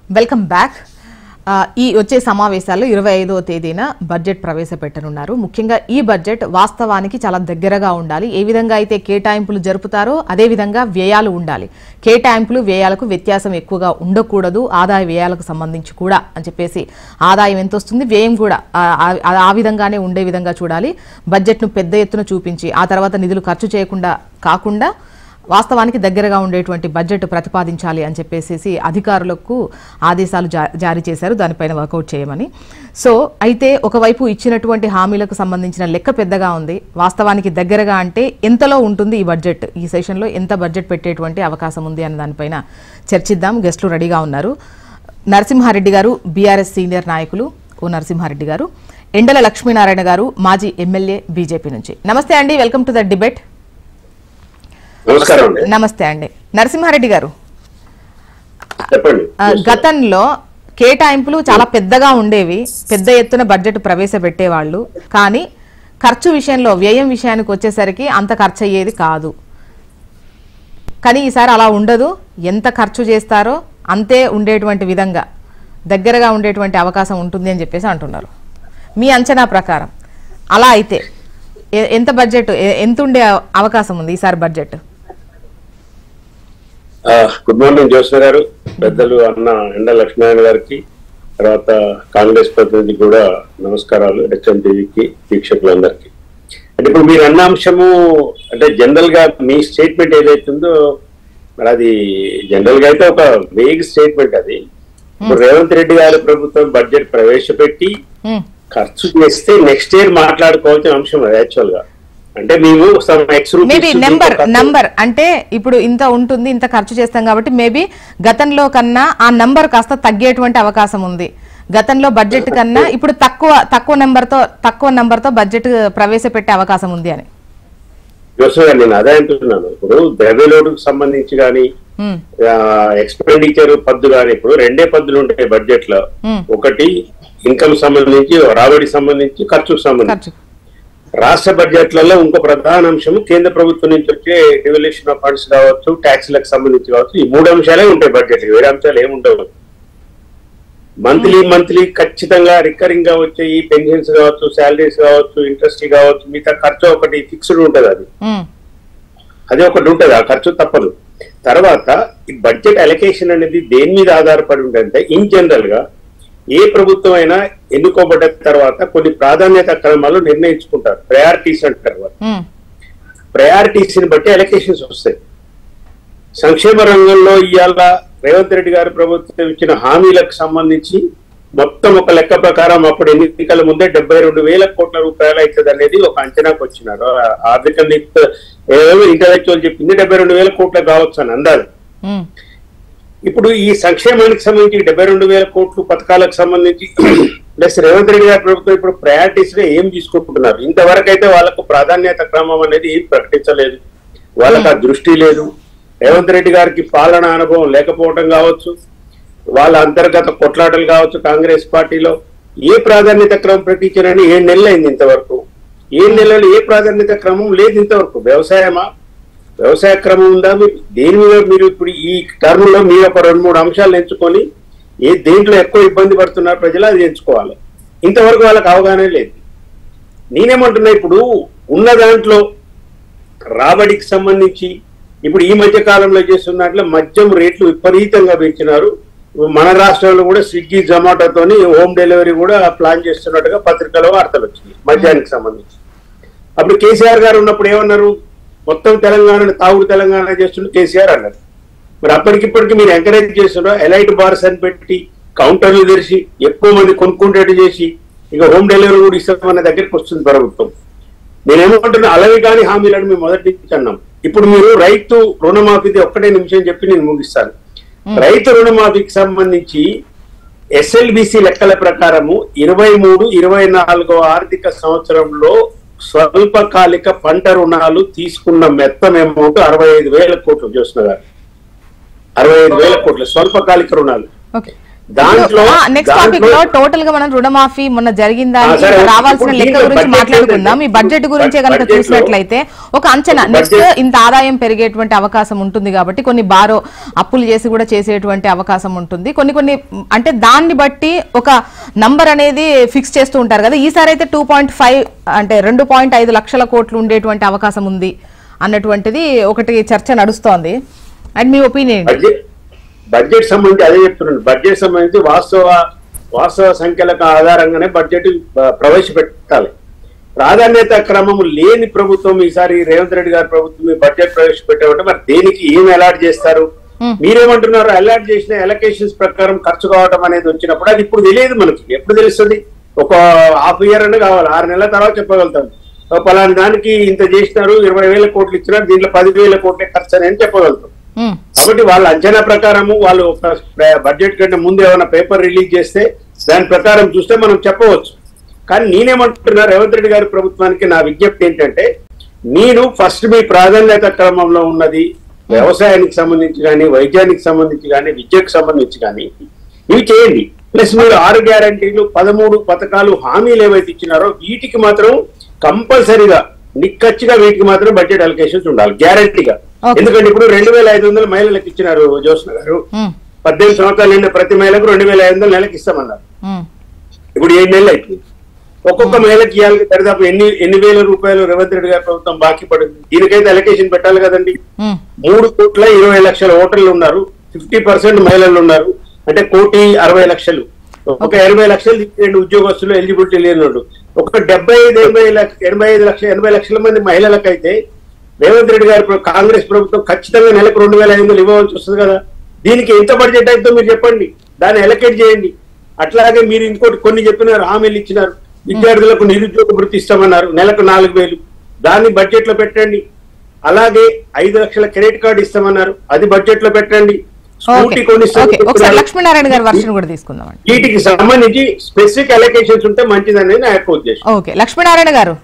Welcome back. ఈ వచ్చే సమావేశాల్లో 25వ తేదీన బడ్జెట్ ప్రవేశపెట్టనున్నారు. ముఖ్యంగా ఈ బడ్జెట్ వాస్తవానికి చాలా దగ్గరగా ఉండాలి. ఏ విధంగా అయితే కేటాయింపులు జరుపుతారో అదే విధంగా వ్యయాలు ఉండాలి. కేటాయింపులు వ్యయాలకు వ్యత్యాసం ఎక్కువగా ఉండకూడదు, ఆదాయ వ్యయాలకు సంబంధించి కూడా అని చెప్పేసి ఆదాయం ఎంత వస్తుంది, వ్యయం కూడా ఆ విధంగానే ఉండే విధంగా చూడాలి. బడ్జెట్ను పెద్ద ఎత్తున చూపించి ఆ తర్వాత నిధులు ఖర్చు చేయకుండా కాకుండా వాస్తవానికి దగ్గరగా ఉండేటువంటి బడ్జెట్ ప్రతిపాదించాలి అని చెప్పేసి అధికారులకు ఆదేశాలు జారీ చేశారు, దానిపైన వర్కౌట్ చేయమని. సో అయితే ఒకవైపు ఇచ్చినటువంటి హామీలకు సంబంధించిన లెక్క పెద్దగా ఉంది, వాస్తవానికి దగ్గరగా అంటే ఎంతలో ఉంటుంది ఈ బడ్జెట్, ఈ సెషన్లో ఎంత బడ్జెట్ పెట్టేటువంటి అవకాశం ఉంది అనే దానిపైన చర్చిద్దాం. గెస్టులు రెడీగా ఉన్నారు. నరసింహారెడ్డి గారు బీఆర్ఎస్ సీనియర్ నాయకులు, నరసింహారెడ్డి గారు, ఎండల లక్ష్మీనారాయణ గారు మాజీ ఎమ్మెల్యే బీజేపీ నుంచి. నమస్తే అండి, వెల్కమ్ టు ద డిబేట్. నమస్తే అండి. నరసింహారెడ్డి గారు, గతంలో కేటాయింపులు చాలా పెద్దగా ఉండేవి, పెద్ద ఎత్తున బడ్జెట్ ప్రవేశపెట్టేవాళ్ళు, కానీ ఖర్చు విషయంలో వ్యయం విషయానికి వచ్చేసరికి అంత ఖర్చు అయ్యేది కాదు. కానీ ఈసారి అలా ఉండదు, ఎంత ఖర్చు చేస్తారో అంతే ఉండేటువంటి విధంగా దగ్గరగా ఉండేటువంటి అవకాశం ఉంటుంది అని చెప్పేసి అంటున్నారు. మీ అంచనా ప్రకారం అలా అయితే ఎంత బడ్జెట్, ఎంత ఉండే అవకాశం ఉంది ఈసారి బడ్జెట్? గుడ్ మార్నింగ్ జ్యోత్స్న గారు, పెద్దలు అన్న ఎండ లక్ష్మీనారాయణ గారికి, తర్వాత కాంగ్రెస్ ప్రతినిధి కూడా నమస్కారాలు, హెచ్ఎం టీవీకి వీక్షకులందరికీ. అంటే ఇప్పుడు మీరు అన్న అంశము అంటే జనరల్ గా మీ స్టేట్మెంట్ ఏదైతుందో మరి అది జనరల్ గా అయితే ఒక వేగ్ స్టేట్మెంట్. అది ఇప్పుడు రేవంత్ రెడ్డి గారి ప్రభుత్వం బడ్జెట్ ప్రవేశపెట్టి ఖర్చు చేస్తే నెక్స్ట్ ఇయర్ మాట్లాడుకోవాల్సిన అంశం అది యాక్చువల్ గా. అంటే మేము మేబీ నంబర్ అంటే ఇప్పుడు ఇంత ఉంటుంది, ఇంత ఖర్చు చేస్తాం కాబట్టి మేబీ గతంలో కన్నా ఆ నంబర్ కాస్త తగ్గేటువంటి అవకాశం ఉంది. గతంలో బడ్జెట్ కన్నా ఇప్పుడు తక్కువ నెంబర్ తో బడ్జెట్ ప్రవేశపెట్టే అవకాశం ఉంది అని నేను అదే అంటున్నాను. ఇప్పుడు ద్రవ్య లోటుకు సంబంధించి కానీ ఎక్స్పెండిచర్ పద్దు కానీ ఇప్పుడు రెండే పద్దులు ఉంటాయి బడ్జెట్ లో. ఒకటి ఇన్కమ్ సంబంధించి, రాబడి సంబంధించి, ఖర్చుకు సంబంధించి. రాష్ట్ర బడ్జెట్లలో ఇంకో ప్రధాన అంశం కేంద్ర ప్రభుత్వం నుంచి వచ్చే డివల్యూషన్ ఆఫ్ ఫండ్స్ కావచ్చు, ట్యాక్స్లకు సంబంధించి కావచ్చు. ఈ మూడు అంశాలే ఉంటాయి బడ్జెట్, వేరే అంశాలు ఏముండవు. మంత్లీ ఖచ్చితంగా రికరింగ్ గా వచ్చే ఈ పెన్షన్స్ కావచ్చు, శాలరీస్ కావచ్చు, ఇంట్రెస్ట్ కావచ్చు, మిగతా ఖర్చు ఒకటి ఫిక్స్డ్ ఉంటది. అది ఒకటి ఉంటది, ఆ ఖర్చు తప్పదు. తర్వాత ఈ బడ్జెట్ అలొకేషన్ అనేది దేని మీద ఆధారపడి ఉంటుందంటే ఇన్ జనరల్ గా ఏ ప్రభుత్వం అయినా ఎన్నుకోబడ్డ తర్వాత కొన్ని ప్రాధాన్యత క్రమాలు నిర్ణయించుకుంటారు, ప్రయారిటీస్ అంటారు. ప్రయారిటీస్ ని బట్టి అలొకేషన్స్ వస్తాయి. సంక్షేమ రంగంలో ఇవాళ రేవంత్ రెడ్డి గారి ప్రభుత్వం ఇచ్చిన హామీలకు సంబంధించి మొత్తం ఒక లెక్క ప్రకారం అప్పుడు ఎన్నికల ముందే 72,000 కోట్ల రూపాయలు అవుతుంది అనేది ఒక అంచనాకు వచ్చినారు. ఆర్థిక ఇంటలెక్చువల్ చెప్పింది 72,000 కోట్లు కావచ్చు అని అందాలి. ఇప్పుడు ఈ సంక్షేమానికి సంబంధించి 72,000 కోట్లు పథకాలకు సంబంధించి ప్లస్ రేవంత్ రెడ్డి గారి ప్రభుత్వం ఇప్పుడు ప్రయారిటీస్ గా ఏం తీసుకుంటున్నారు? ఇంతవరకు అయితే వాళ్ళకు ప్రాధాన్యత క్రమం అనేది ఏం ప్రకటించలేదు, వాళ్ళకి ఆ దృష్టి లేదు. రేవంత్ రెడ్డి గారికి పాలనా అనుభవం లేకపోవడం కావచ్చు, వాళ్ళ అంతర్గత కొట్లాటలు కావచ్చు, కాంగ్రెస్ పార్టీలో ఏ ప్రాధాన్యత క్రమం ప్రకటించారని 7 నెలలు అయింది. ఇంతవరకు 7 నెలలు ఏ ప్రాధాన్యత క్రమం లేదు. ఇంతవరకు వ్యవసాయ క్రమం ఉందా? దేని మీద మీరు ఇప్పుడు ఈ టర్మ్ లో మీరు ఒక 2-3 అంశాలు ఎంచుకొని దేంట్లో ఎక్కువ ఇబ్బంది పడుతున్నారు ప్రజలు అది ఎంచుకోవాలి. ఇంతవరకు వాళ్ళకి అవగాహన లేదు. నేనేమంటున్నా, ఇప్పుడు ఉన్న దాంట్లో రాబడికి సంబంధించి ఇప్పుడు ఈ మధ్య కాలంలో చేస్తున్న దాంట్లో మద్యం రేట్లు విపరీతంగా పెంచినారు. మన రాష్ట్రంలో కూడా స్విగ్గీ, జొమాటోతోని హోమ్ డెలివరీ కూడా ప్లాన్ చేస్తున్నట్టుగా పత్రికలో వార్తలు వచ్చినాయి మద్యానికి సంబంధించి. అప్పుడు కేసీఆర్ గారు ఉన్నప్పుడు ఏమన్నారు? మొత్తం తెలంగాణను తాగుడు తెలంగాణ చేస్తుండే కేసీఆర్ అన్నారు. మరి అప్పటికిప్పటికి మీరు ఎంకరేజ్ చేస్తున్నారు, ఎలైట్ బార్స్ అని పెట్టి కౌంటర్లు తెరిచి ఎక్కువ మంది కొనుక్కుంటేట్టు చేసి ఇక హోమ్ డెలివరీ కూడా ఇస్తామన్న దగ్గరికి వస్తుంది ప్రభుత్వం. నేనేమంటున్నా, అలాగే కానీ హామీలను మేము మొదటి నుంచి అన్నాం. ఇప్పుడు మీరు రైతు రుణమాఫీది ఒక్కటే నిమిషం చెప్పి నేను ముగిస్తాను. రైతు రుణమాఫీకి సంబంధించి ఎస్ఎల్బిసి లెక్కల ప్రకారము 23-24 ఆర్థిక సంవత్సరంలో స్వల్పకాలిక పంట రుణాలు తీసుకున్న మొత్తం అమౌంట్ 65,000 కోట్లు. చూస్తున్నారు, 65,000 కోట్లు స్వల్పకాలిక రుణాలు. దాంట్లో నెక్స్ట్ టాపిక్ లో టోటల్ గా మనం రుణమాఫీ మొన్న జరిగిందానికి రావాల్సిన లెక్క గురించి మాట్లాడుకుందాం. ఈ బడ్జెట్ గురించే కనుక చూసినట్లయితే ఒక అంచనా నెక్స్ట్ ఇంత ఆదాయం పెరిగేటువంటి అవకాశం ఉంటుంది కాబట్టి కొన్ని బారో అప్పులు చేసి కూడా చేసేటువంటి అవకాశం ఉంటుంది. కొన్ని అంటే దాన్ని బట్టి ఒక నంబర్ అనేది ఫిక్స్ చేస్తూ ఉంటారు కదా. ఈసారి అయితే 2.5 అంటే 2.5 లక్షల కోట్లు ఉండేటువంటి అవకాశం ఉంది అన్నటువంటిది ఒకటి చర్చ నడుస్తోంది. And me opinion? బడ్జెట్ సంబంధించి అదే చెప్తున్నాను. బడ్జెట్ సంబంధించి వాస్తవ సంఖ్యలకు ఆధారంగానే బడ్జెట్ ప్రవేశపెట్టాలి. ప్రాధాన్యత క్రమం లేని ప్రభుత్వం ఈసారి రేవంత్ రెడ్డి గారి ప్రభుత్వం ఈ బడ్జెట్ ప్రవేశపెట్టామంటే మరి దేనికి ఏం అలాట్ చేస్తారు? మీరేమంటున్నారు? అలాట్ చేసిన ఎలకేషన్స్ ప్రకారం ఖర్చు కావడం అనేది వచ్చినప్పుడు అది ఇప్పుడు తెలియదు. మనకి ఎప్పుడు తెలుస్తుంది? ఒక హాఫ్ ఇయర్ అనే కావాలి, 6 నెలల తర్వాత చెప్పగలుగుతాం. పలానా దానికి ఇంత చేసినారు, 20,000 కోట్లు ఇచ్చినారు, దీంట్లో 10,000 కోట్లే ఖర్చు అని చెప్పగలుగుతాం. కాబట్టి వాళ్ళ అంచనా ప్రకారము వాళ్ళు ఒక బడ్జెట్ కంటే ముందు ఏమైనా పేపర్ రిలీజ్ చేస్తే దాని ప్రకారం చూస్తే మనం చెప్పవచ్చు. కానీ నేనేమంటున్నా, రేవంత్ రెడ్డి గారి ప్రభుత్వానికి నా విజ్ఞప్తి ఏంటంటే, నేను ఫస్ట్ మీ ప్రాధాన్యత క్రమంలో ఉన్నది వ్యవసాయానికి సంబంధించి కానీ, వైద్యానికి సంబంధించి కానీ, విద్యకు సంబంధించి కానీ ఇవి చేయండి. ప్లస్ మీరు 6 గ్యారంటీలు 13 పథకాలు హామీలు ఏవైతే ఇచ్చినారో వీటికి మాత్రం కంపల్సరీగా నిక్కచ్చిగా వీటికి మాత్రం బడ్జెట్ అలొకేషన్స్ ఉండాలి గ్యారంటీగా. ఎందుకంటే ఇప్పుడు 2,500 మహిళలకు ఇచ్చినారు జ్యోత్స్న గారు. 18 సంవత్సరాలు నిండా ప్రతి మహిళకు 2,500 నెలకు ఇస్తామన్నారు. ఇప్పుడు 7 నెలలు అయిపోయింది. ఒక్కొక్క మహిళకి ఇవ్వాలి దరిదాపు ఎన్ని వేల రూపాయలు రేవంత్ రెడ్డి గారి ప్రభుత్వం బాకీ పడింది. దీనికైతే అలొకేషన్ పెట్టాలి కదండి. 3,20,00,000 ఓటర్లు ఉన్నారు, 50% మహిళలు ఉన్నారు, అంటే 1,60,00,000. ఒక 80 లక్షలు తీసుకోండి ఉద్యోగస్తులు ఎలిజిబిలిటీ లేనివాడు. ఒక 80 లక్షల మంది మహిళలకైతే రేవంత్ రెడ్డి గారు కాంగ్రెస్ ప్రభుత్వం ఖచ్చితంగా నెలకు 2,500 ఇవ్వవలసి వస్తుంది కదా. దీనికి ఎంత బడ్జెట్ అయితే మీరు చెప్పండి, దాన్ని అలొకేట్ చేయండి. అట్లాగే మీరు ఇంకోటి కొన్ని చెప్పినారు, హామీలు ఇచ్చినారు. విద్యార్థులకు నిరుద్యోగ వృత్తి ఇస్తామన్నారు, నెలకు 4,000, దాన్ని బడ్జెట్ లో పెట్టండి. అలాగే 5 లక్షల క్రెడిట్ కార్డు ఇస్తామన్నారు, అది బడ్జెట్ లో పెట్టండి. లక్ష్మీనారాయణ గారి వర్షన్ కూడా తీసుకుందాం. వీటికి సంబంధించి స్పెసిఫిక్ అలొకేషన్స్ ఉంటే మంచిదనేది నా యొక్క ఉద్దేశం. ఓకే, లక్ష్మీనారాయణ గారు.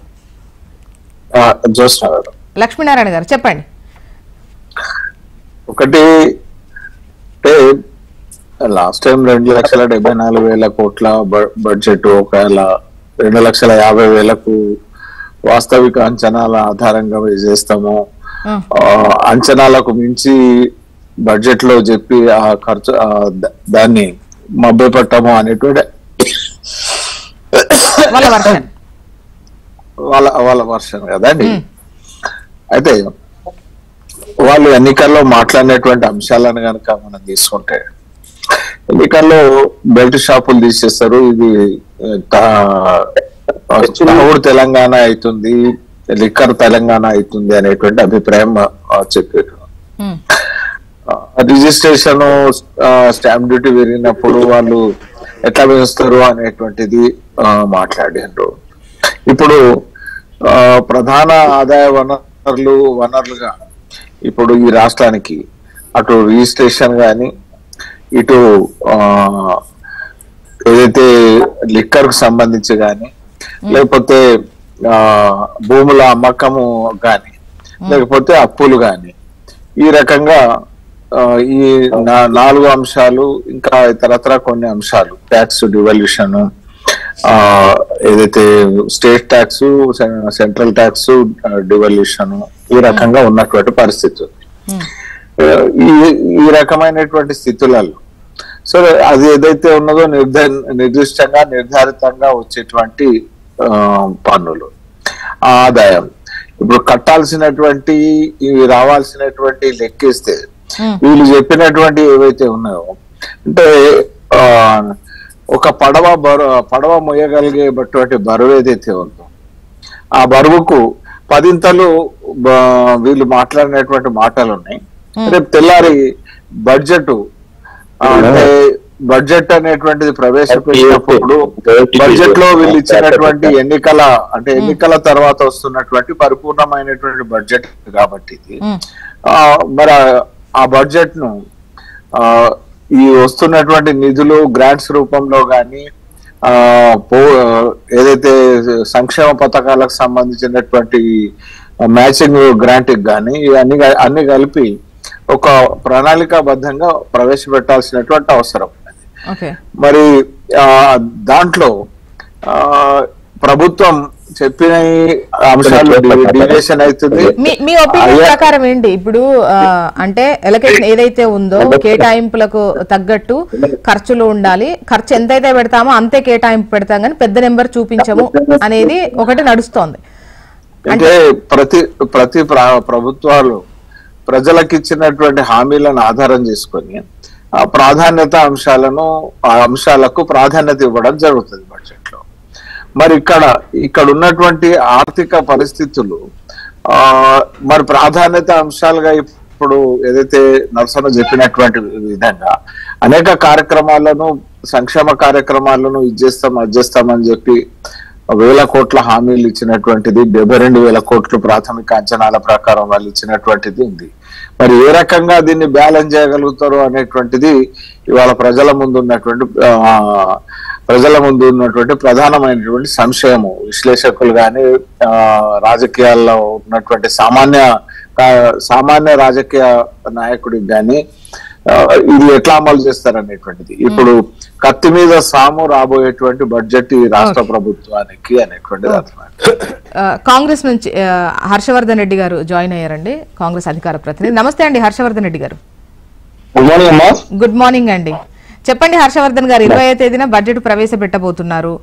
లక్ష్మీనారాయణ గారు చెప్పండి. ఒకటి అంటే లాస్ట్ టైం 2,74,000 కోట్ల బడ్జెట్ ఒకవేళ 2,50,000 వాస్తవిక అంచనాల ఆధారంగా చేస్తాము. అంచనాలకు మించి బడ్జెట్ లో చెప్పి ఆ ఖర్చు దాన్ని మభ్యపెట్టము అనేటువంటి వాళ్ళ వర్షన్ కదండి. అయితే వాళ్ళు ఎన్నికల్లో మాట్లాడినటువంటి అంశాలను కనుక మనం తీసుకుంటే, ఎన్నికల్లో బెల్ట్ షాపులు తీసేస్తారు, ఇది తాగుడు తెలంగాణ అవుతుంది, లిక్కర్ తెలంగాణ అవుతుంది అనేటువంటి అభిప్రాయం చెప్పారు. రిజిస్ట్రేషన్ స్టాంప్ డ్యూటీ పెరిగినప్పుడు వాళ్ళు ఎట్లా పెంచుతారు అనేటువంటిది మాట్లాడారు. ఇప్పుడు ప్రధాన ఆదాయ వనరులుగా ఇప్పుడు ఈ రాష్ట్రానికి అటు రిజిస్ట్రేషన్ కానీ, ఇటు ఏదైతే లిక్కర్ కు సంబంధించి కానీ, లేకపోతే భూముల అమ్మకము కానీ, లేకపోతే అప్పులు కానీ, ఈ రకంగా ఈ 4 అంశాలు ఇంకా ఇతరత్ర కొన్ని అంశాలు, ట్యాక్స్ డివల్యూషన్, ఏదైతే state tax, central tax devolution, ఈ రకంగా ఉన్నటువంటి పరిస్థితి. ఈ రకమైనటువంటి స్థితులలో సో అది ఏదైతే ఉన్నదో నిర్దిష్టంగా నిర్ధారితంగా వచ్చేటువంటి పన్నులు ఆదాయం ఇప్పుడు కట్టాల్సినటువంటి ఇవి రావాల్సినటువంటి లెక్కిస్తే వీళ్ళు చెప్పినటువంటి ఏవైతే ఉన్నాయో, అంటే ఒక పడవ మొయ్యగలిగేటువంటి బరువు ఏదైతే ఉందో ఆ బరువుకు 10 వీళ్ళు మాట్లాడినటువంటి మాటలు ఉన్నాయి. రేపు తెల్లారి బడ్జెట్ అనేటువంటిది ప్రవేశపెట్టినప్పుడు బడ్జెట్ లో వీళ్ళు ఇచ్చినటువంటి ఎన్నికల తర్వాత వస్తున్నటువంటి పరిపూర్ణమైనటువంటి బడ్జెట్ కాబట్టి మరి ఆ బడ్జెట్ ను ఈ వస్తున్నటువంటి నిధులు గ్రాంట్స్ రూపంలో కానీ, ఏదైతే సంక్షేమ పథకాలకు సంబంధించినటువంటి మ్యాచింగ్ గ్రాంట్ కానీ అన్ని కలిపి ఒక ప్రణాళికాబద్ధంగా ప్రవేశపెట్టాల్సినటువంటి అవసరం ఉన్నది. మరి దాంట్లో ప్రభుత్వం చెప్పిన అంశాలు డివియేషన్ అవుతుంది. మీ ఒపీనియన్ ప్రకారం ఏంటి ఇప్పుడు అంటే ఎలకేషన్ ఏదైతే ఉందో కేటాయింపులకు తగ్గట్టు ఖర్చులు ఉండాలి, ఖర్చు ఎంతైతే పెడతామో అంతే కేటాయింపు పెడతాం కానీ పెద్ద నెంబర్ చూపించము అనేది ఒకటి నడుస్తోంది. అంటే ప్రతి ప్రభుత్వాలు ప్రజలకు ఇచ్చినటువంటి హామీలను ఆధారం చేసుకొని ఆ ప్రాధాన్యత అంశాలకు ప్రాధాన్యత ఇవ్వడం జరుగుతుంది బడ్జెట్ లో. మరి ఇక్కడ ఉన్నటువంటి ఆర్థిక పరిస్థితులు మరి ప్రాధాన్యత అంశాలుగా ఇప్పుడు ఏదైతే నరసన్న చెప్పినటువంటి విధంగా అనేక కార్యక్రమాలను, సంక్షేమ కార్యక్రమాలను అది చేస్తామని చెప్పి 1000 కోట్ల హామీలు ఇచ్చినటువంటిది, 72,000 కోట్లు ప్రాథమిక అంచనాల ప్రకారం వాళ్ళు ఇచ్చినటువంటిది ఉంది. మరి ఏ రకంగా దీన్ని బ్యాలెన్స్ చేయగలుగుతారు అనేటువంటిది ఇవాళ ప్రజల ముందు ఉన్నటువంటి ప్రధానమైనటువంటి సంశయము. విశ్లేషకులు కానీ రాజకీయాల్లో ఉన్నటువంటి సామాన్య రాజకీయ నాయకుడికి కానీ ఇది ఎట్లా అమలు చేస్తారనేటువంటిది. ఇప్పుడు కత్తి మీద సాము రాబోయేటువంటి బడ్జెట్ ఈ రాష్ట్ర ప్రభుత్వానికి అనేటువంటిది అర్థమైంది. కాంగ్రెస్ నుంచి హర్షవర్ధన్ రెడ్డి గారు జాయిన్ అయ్యారండి, కాంగ్రెస్ అధికార ప్రతినిధి. నమస్తే అండి హర్షవర్ధన్ రెడ్డి గారు. గుడ్ మార్నింగ్ అండి. చెప్పండి హర్షవర్ధన్ గారు, 20వ తేదీన బడ్జెట్ ప్రవేశపెట్టబోతున్నారు.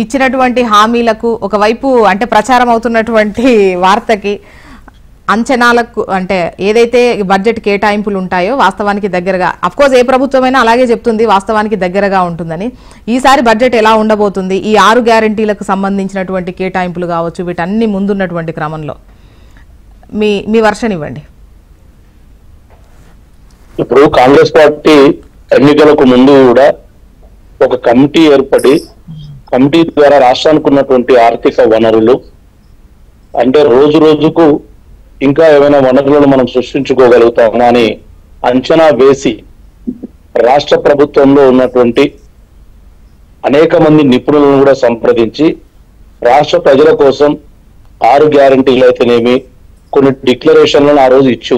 ఇచ్చినటువంటి హామీలకు ఒకవైపు అంటే ప్రచారం అవుతున్నటువంటి వార్తకి అంచనాలకు అంటే ఏదైతే బడ్జెట్ కేటాయింపులు ఉంటాయో వాస్తవానికి దగ్గరగా, అఫ్కోర్స్ ఏ ప్రభుత్వమైనా అలాగే చెప్తుంది వాస్తవానికి దగ్గరగా ఉంటుందని. ఈసారి బడ్జెట్ ఎలా ఉండబోతుంది? ఈ 6 గ్యారంటీలకు సంబంధించినటువంటి కేటాయింపులు కావచ్చు, వీటన్ని ముందున్నటువంటి క్రమంలో మీ వర్షన్ ఇవ్వండి. ఇప్పుడు కాంగ్రెస్ పార్టీ ఎన్నికలకు ముందు కూడా ఒక కమిటీ ఏర్పడి కమిటీ ద్వారా రాష్ట్రానికి ఉన్నటువంటి ఆర్థిక వనరులు అంటే రోజు రోజుకు ఇంకా ఏమైనా వనరులను మనం సృష్టించుకోగలుగుతామా అని అంచనా వేసి రాష్ట్ర ప్రభుత్వంలో ఉన్నటువంటి అనేక మంది నిపుణులను కూడా సంప్రదించి రాష్ట్ర ప్రజల కోసం 6 గ్యారంటీలు అయితేనేమి కొన్ని డిక్లరేషన్లను ఆ రోజు ఇచ్చి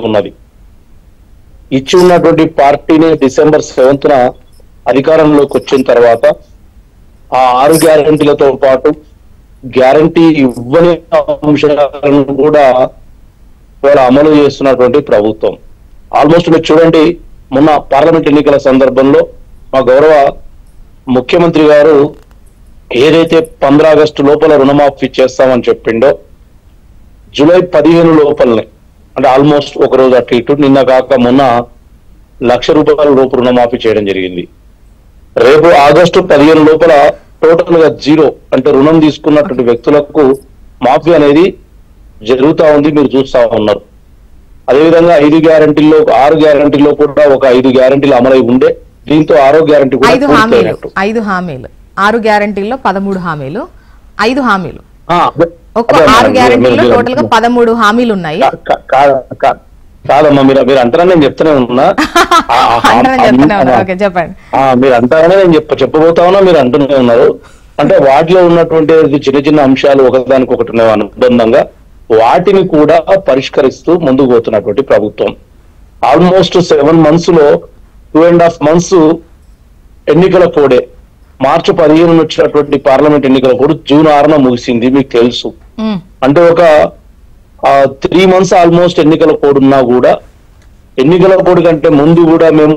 ఉన్నటువంటి పార్టీని December 7th అధికారంలోకి వచ్చిన తర్వాత ఆ 6 గ్యారంటీలతో పాటు గ్యారంటీ ఇవ్వని అంశాలను కూడా అమలు చేస్తున్నటువంటి ప్రభుత్వం. ఆల్మోస్ట్ మీరు చూడండి, మొన్న పార్లమెంట్ ఎన్నికల సందర్భంలో మా గౌరవ ముఖ్యమంత్రి గారు ఏదైతే 15 ఆగస్టు లోపల రుణమాఫీ చేస్తామని చెప్పిండో జూలై 15 లోపలనే, అంటే ఆల్మోస్ట్ ఒక రోజు అటు ఇటు, నిన్న కాక మొన్న ₹1,00,000 లోపు రుణమాఫీ చేయడం జరిగింది. రేపు ఆగస్టు 15 లోపల టోటల్ గా 0 అంటే రుణం తీసుకున్నటువంటి వ్యక్తులకు మాఫీ అనేది జరుగుతా ఉంది, మీరు చూస్తా ఉన్నారు. అదేవిధంగా 5 గ్యారంటీల్లో 6 గ్యారంటీల్లో కూడా ఒక 5 గ్యారంటీలు అమలై ఉండే, దీంతో 6వ గ్యారంటీ 5 హామీలు 6 గ్యారంటీల్లో 13 హామీలు 5 హామీలు ఒక 6 గ్యారంటీల్లో టోటల్ గా 13 హామీలు ఉన్నాయి. కాదమ్మా, మీరు అంటారని నేను చెప్తూనే ఉన్నా, చెప్పండి. మీరు అంటారనే నేను చెప్పబోతా ఉన్నా, మీరు అంటూనే ఉన్నారు. అంటే వాటిలో ఉన్నటువంటి చిన్న చిన్న అంశాలు ఒకదానికొకటి ఉన్నాయి అనుబంధంగా, వాటిని కూడా పరిష్కరిస్తూ ముందుకు పోతున్నటువంటి ప్రభుత్వం. ఆల్మోస్ట్ 7 months లో 2.5 months ఎన్నికల కోడే. మార్చి 15 వచ్చినటువంటి పార్లమెంట్ ఎన్నికల కోడ్ జూన్ 6న ముగిసింది, మీకు తెలుసు. అంటే ఒక 3 months ఆల్మోస్ట్ ఎన్నికల కోడ్ ఉన్నా కూడా ఎన్నికల కోడ్ కంటే ముందు కూడా మేము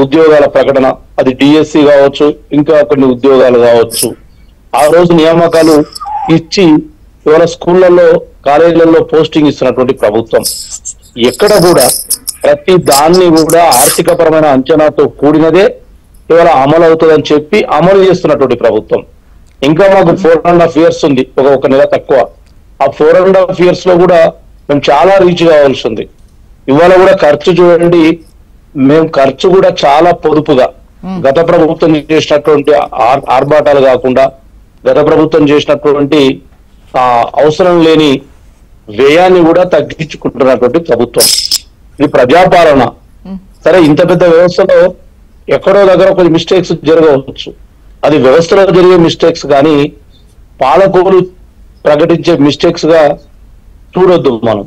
ఉద్యోగాల ప్రకటన, అది డిఎస్సి కావచ్చు, ఇంకా కొన్ని ఉద్యోగాలు కావచ్చు, ఆ రోజు నియామకాలు ఇచ్చి ఇవాళ స్కూళ్లలో కాలేజీలలో పోస్టింగ్ ఇస్తున్నటువంటి ప్రభుత్వం. ఎక్కడ కూడా ప్రతి దాన్ని కూడా ఆర్థిక పరమైన అంచనాతో కూడినదే ఇవాళ అమలు అవుతుందని చెప్పి అమలు చేస్తున్నటువంటి ప్రభుత్వం. ఇంకా మాకు 4.5 years ఉంది, ఒక నెల తక్కువ. ఆ 4.5 years లో కూడా మేము చాలా రీచ్ కావాల్సి ఉంది. ఇవాళ కూడా ఖర్చు చూడండి, మేము ఖర్చు కూడా చాలా పొదుపుగా, గత ప్రభుత్వం చేసినటువంటి ఆర్భాటాలు కాకుండా గత ప్రభుత్వం చేసినటువంటి అవసరం లేని వ్యయాన్ని కూడా తగ్గించుకుంటున్నటువంటి ప్రభుత్వం. ఇది ప్రజాపాలన. సరే, ఇంత పెద్ద వ్యవస్థలో ఎక్కడో దగ్గర కొన్ని మిస్టేక్స్ జరగవచ్చు, అది వ్యవస్థలో జరిగే మిస్టేక్స్ కానీ పాలకులు ప్రకటించే మిస్టేక్స్ గా చూడొద్దు మనం.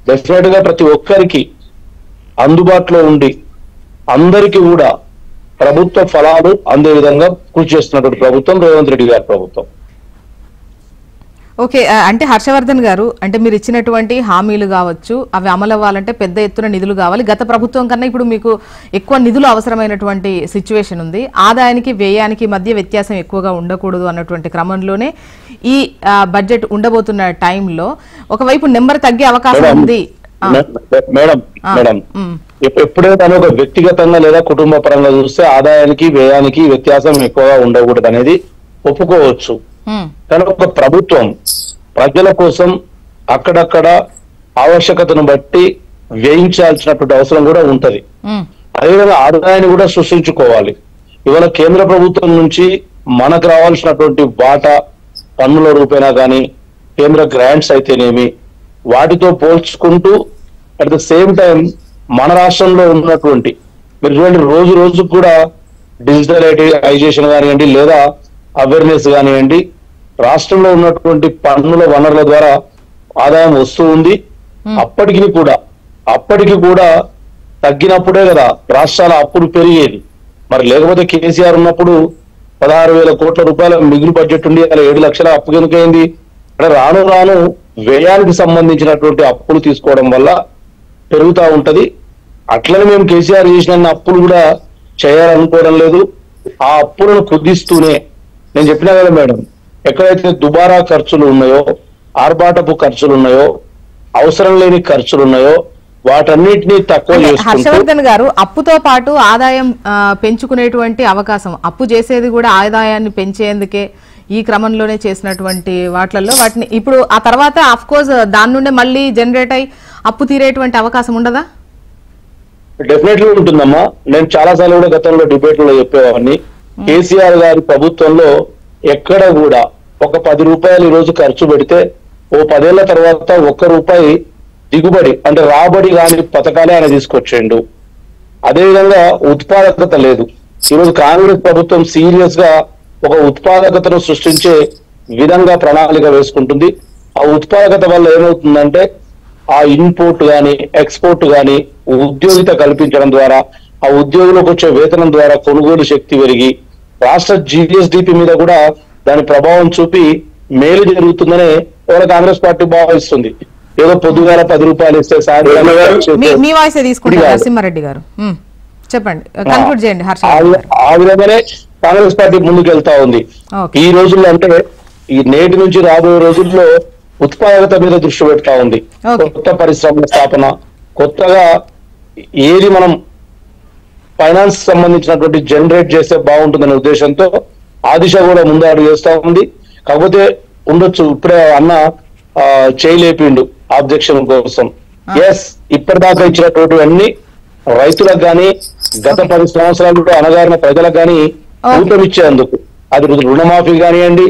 డెఫినెట్ గా ప్రతి ఒక్కరికి అందుబాటులో ఉండి అందరికీ కూడా ప్రభుత్వ ఫలాలు అందే విధంగా కృషి చేస్తున్నటువంటి ప్రభుత్వం రేవంత్ రెడ్డి గారి ప్రభుత్వం. ఓకే, అంటే హర్షవర్ధన్ గారు, అంటే మీరు ఇచ్చినటువంటి హామీలు కావచ్చు, అవి అమలు అవ్వాలంటే పెద్ద ఎత్తున నిధులు కావాలి. గత ప్రభుత్వం కన్నా ఇప్పుడు మీకు ఎక్కువ నిధులు అవసరమైనటువంటి సిచ్యువేషన్ ఉంది. ఆదాయానికి వ్యయానికి మధ్య వ్యత్యాసం ఎక్కువగా ఉండకూడదు అన్నటువంటి క్రమంలోనే ఈ బడ్జెట్ ఉండబోతున్న టైంలో ఒకవైపు నెంబర్ తగ్గే అవకాశం ఉంది. మేడం ఎప్పుడైతే ఒక వ్యక్తిగతంగా లేదా కుటుంబ పరంగా చూస్తే ఆదాయానికి వ్యయానికి వ్యత్యాసం ఎక్కువగా ఉండకూడదు అనేది ఒప్పుకోవచ్చు. కానీ ఒక ప్రభుత్వం ప్రజల కోసం అక్కడక్కడ ఆవశ్యకతను బట్టి వ్యయించాల్సినటువంటి అవసరం కూడా ఉంటది. అదేవిధంగా ఆదాయాన్ని కూడా సృష్టించుకోవాలి. ఇవాళ కేంద్ర ప్రభుత్వం నుంచి మనకు రావాల్సినటువంటి వాటా పన్నుల రూపేణా కానీ కేంద్ర గ్రాంట్స్ అయితేనేమి వాటితో పోల్చుకుంటూ అట్ ద సేమ్ టైం మన రాష్ట్రంలో ఉన్నటువంటి మీరు చూడండి రోజు రోజుకు కూడా డిజిటలైజేషన్ కానివ్వండి లేదా అవేర్నెస్ కానివ్వండి రాష్ట్రంలో ఉన్నటువంటి పన్నుల వనరుల ద్వారా ఆదాయం వస్తూ ఉంది. అప్పటికి కూడా తగ్గినప్పుడే కదా రాష్ట్రాల అప్పులు పెరిగేది. మరి లేకపోతే కేసీఆర్ ఉన్నప్పుడు 16,000 కోట్ల రూపాయల మిగులు బడ్జెట్ ఉండి అలా 7 లక్షల అప్పు కనుకైంది. అంటే రాను రాను వ్యయానికి సంబంధించినటువంటి అప్పులు తీసుకోవడం వల్ల పెరుగుతూ ఉంటది. అట్లనే మేము కేసీఆర్ చేసిన అప్పులు కూడా చేయాలనుకోవడం లేదు. ఆ అప్పులను కుదిస్తూనే నేను చెప్పినా కదా మేడం, ఎక్కడైతే దుబారా ఖర్చులు ఉన్నాయో, ఆర్భాటపు ఖర్చులు ఉన్నాయో, అవసరం లేని ఖర్చులు ఉన్నాయో వాటన్నిటినీ తక్కువ చేసుకుంటూ హర్షవర్ధన్ గారు అప్పుతో పాటు ఆదాయం పెంచుకునేటువంటి అవకాశం, అప్పు చేసేది కూడా ఆదాయాన్ని పెంచేందుకే ఈ క్రమంలోనే చేసినటువంటి వాటిల్లో వాటిని ఇప్పుడు ఆ తర్వాత ఆఫ్ కోర్స్ దాని నుండే మళ్ళీ జనరేట్ అయి అప్పు తీరేటువంటి అవకాశం ఉండదా? డెఫినెట్లీ ఉంటుందమ్మా. నేను చాలా సార్లు కూడా గతంలో డిబేట్లలో చెప్పేవాడిని. కేసీఆర్ గారి ప్రభుత్వంలో ఎక్కడ కూడా ఒక 10 రూపాయలు ఈ రోజు ఖర్చు పెడితే ఓ 10 ఏళ్ల తర్వాత ₹1 దిగుబడి అంటే రాబడి కాని పథకాలే ఆయన తీసుకొచ్చేయండు. అదేవిధంగా ఉత్పాదకత లేదు. ఈరోజు కాంగ్రెస్ ప్రభుత్వం సీరియస్ గా ఒక ఉత్పాదకతను సృష్టించే విధంగా ప్రణాళిక వేసుకుంటుంది. ఆ ఉత్పాదకత వల్ల ఏమవుతుందంటే ఆ ఇన్పుట్ గాని ఎక్స్పోర్ట్ గాని ఉద్యోగిత కల్పించడం ద్వారా ఆ ఉద్యోగులకు వచ్చే వేతనం ద్వారా కొనుగోలు శక్తి పెరిగి రాష్ట్ర జిఎస్డిపి మీద కూడా దాని ప్రభావం చూపి మేలు జరుగుతుందనే ఎవరు కాంగ్రెస్ పార్టీ భావిస్తుంది. ఏదో పొద్దుగాల 10 రూపాయలు ఇస్తే మీ వాయిస్ తీసుకుంటారు నరసింహారెడ్డి గారు, చెప్పండి, కంక్లూడ్ చేయండి. ఆ విధంగానే కాంగ్రెస్ పార్టీ ముందుకు వెళ్తా ఉంది. ఈ రోజుల్లో అంటే ఈ నేటి నుంచి రాబోయే రోజుల్లో ఉత్పాదకత మీద దృష్టి పెడతా ఉంది. కొత్త పరిశ్రమల స్థాపన, కొత్తగా ఏది మనం ఫైనాన్స్ సంబంధించినటువంటి జనరేట్ చేస్తే బాగుంటుందనే ఉద్దేశంతో ఆ దిశ కూడా ముందు అడుగు చేస్తా ఉంది. కాకపోతే ఉండొచ్చు ఇప్పుడే అన్న చేయలేపిండు ఆబ్జెక్షన్ కోసం. ఎస్, ఇప్పటిదాకా ఇచ్చినటువంటి అన్ని రైతులకు గాని గత 10 సంవత్సరాలు అనగారిన ప్రజలకు గాని ఊతమిచ్చేందుకు అది రుణమాఫీ కానివ్వండి,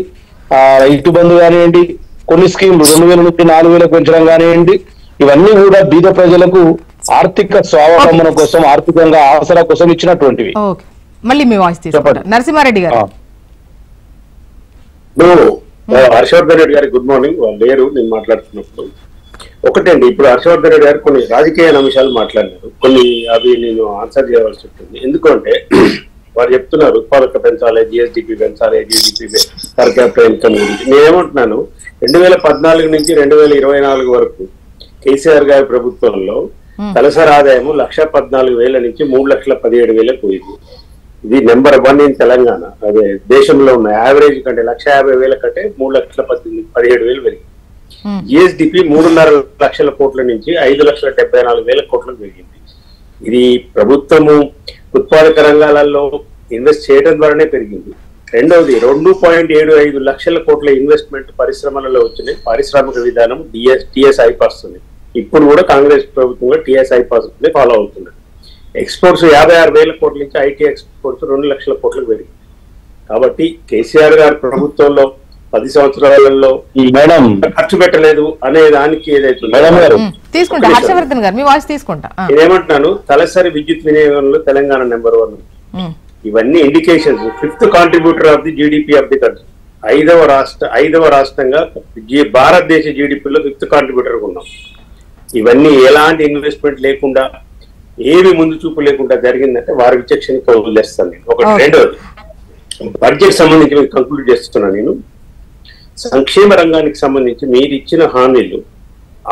రైతు బంధు కానివ్వండి, కొన్ని స్కీమ్లు 2,000 నుంచి 4,000 పెంచడం కానివ్వండి, ఇవన్నీ కూడా బీద ప్రజలకు ఆర్థిక స్వావలంబన కోసం ఆర్థికంగా ఆసరా కోసం ఇచ్చినటువంటివి. మళ్ళీ మీ వాయిస్ తీసుకుంటారు నరసింహారెడ్డి గారు. హర్షవర్ధన్ రెడ్డి గారి గుడ్ మార్నింగ్. వాళ్ళు లేరు నేను మాట్లాడుతున్నప్పుడు. ఒకటండి, ఇప్పుడు హర్షవర్ధన్ రెడ్డి గారు కొన్ని రాజకీయ అంశాలు మాట్లాడినారు, కొన్ని అవి నేను ఆన్సర్ చేయవలసి ఉంటుంది. ఎందుకంటే వారు చెప్తున్నారు ఉత్పాదకత పెంచాలి, జిఎస్డిపి పెంచాలి, జీడిపి పర్ క్యాపిటల్ ఇన్కమ్ గురించి. నేనేమంటున్నాను, 2014 నుంచి 2024 వరకు కేసీఆర్ గారి ప్రభుత్వంలో తలసరి ఆదాయము 1,14,000 నుంచి 3,17,000 పోయింది. ఇది నెంబర్ 1 ఇన్ తెలంగాణ. అదే దేశంలో ఉన్న యావరేజ్ కంటే 1,50,000 కంటే 3,17,000 పెరిగింది. జిఎస్డిపి 3.5 లక్షల కోట్ల నుంచి 5,74,000 కోట్లకు పెరిగింది. ఇది ప్రభుత్వము ఉత్పాదక రంగాలలో ఇన్వెస్ట్ చేయడం ద్వారానే పెరిగింది. రెండవది 2.75 లక్షల కోట్ల ఇన్వెస్ట్మెంట్ పరిశ్రమలలో వచ్చినాయి. పారిశ్రామిక విధానం టిఎస్ఐ పాస్ ఉంది. ఇప్పుడు కూడా కాంగ్రెస్ ప్రభుత్వం టిఎస్ఐ పాస్ ఫాలో అవుతున్నది. ఎక్స్పోర్ట్స్ 56,000 కోట్ల నుంచి ఐటీ ఎక్స్పోర్ట్స్ 2 లక్షల కోట్లకు పెరిగింది. కాబట్టి కేసీఆర్ గారి ప్రభుత్వంలో 10 సంవత్సరాలలో మేడం ఖర్చు పెట్టలేదు అనే దానికి ఏదైతే నేనేమంటున్నాను, తలసరి విద్యుత్ వినియోగంలో తెలంగాణ నెంబర్ 1. ఇవన్నీ indications. 5th contributor of the GDP of the country. 5వ రాష్ట్రంగా భారతదేశ జీడిపిలో 5th కాంట్రిబ్యూటర్ ఉన్నాం. ఇవన్నీ ఎలాంటి ఇన్వెస్ట్మెంట్ లేకుండా ఏమి ముందు చూపు లేకుండా జరిగిందంటే వారి విచక్షణకి వదిలేస్తాను నేను. ఒకటి. రెండోది, బడ్జెట్ సంబంధించి మీరు కంక్లూడ్ చేస్తున్నాను నేను. సంక్షేమ రంగానికి సంబంధించి మీరు ఇచ్చిన హామీలు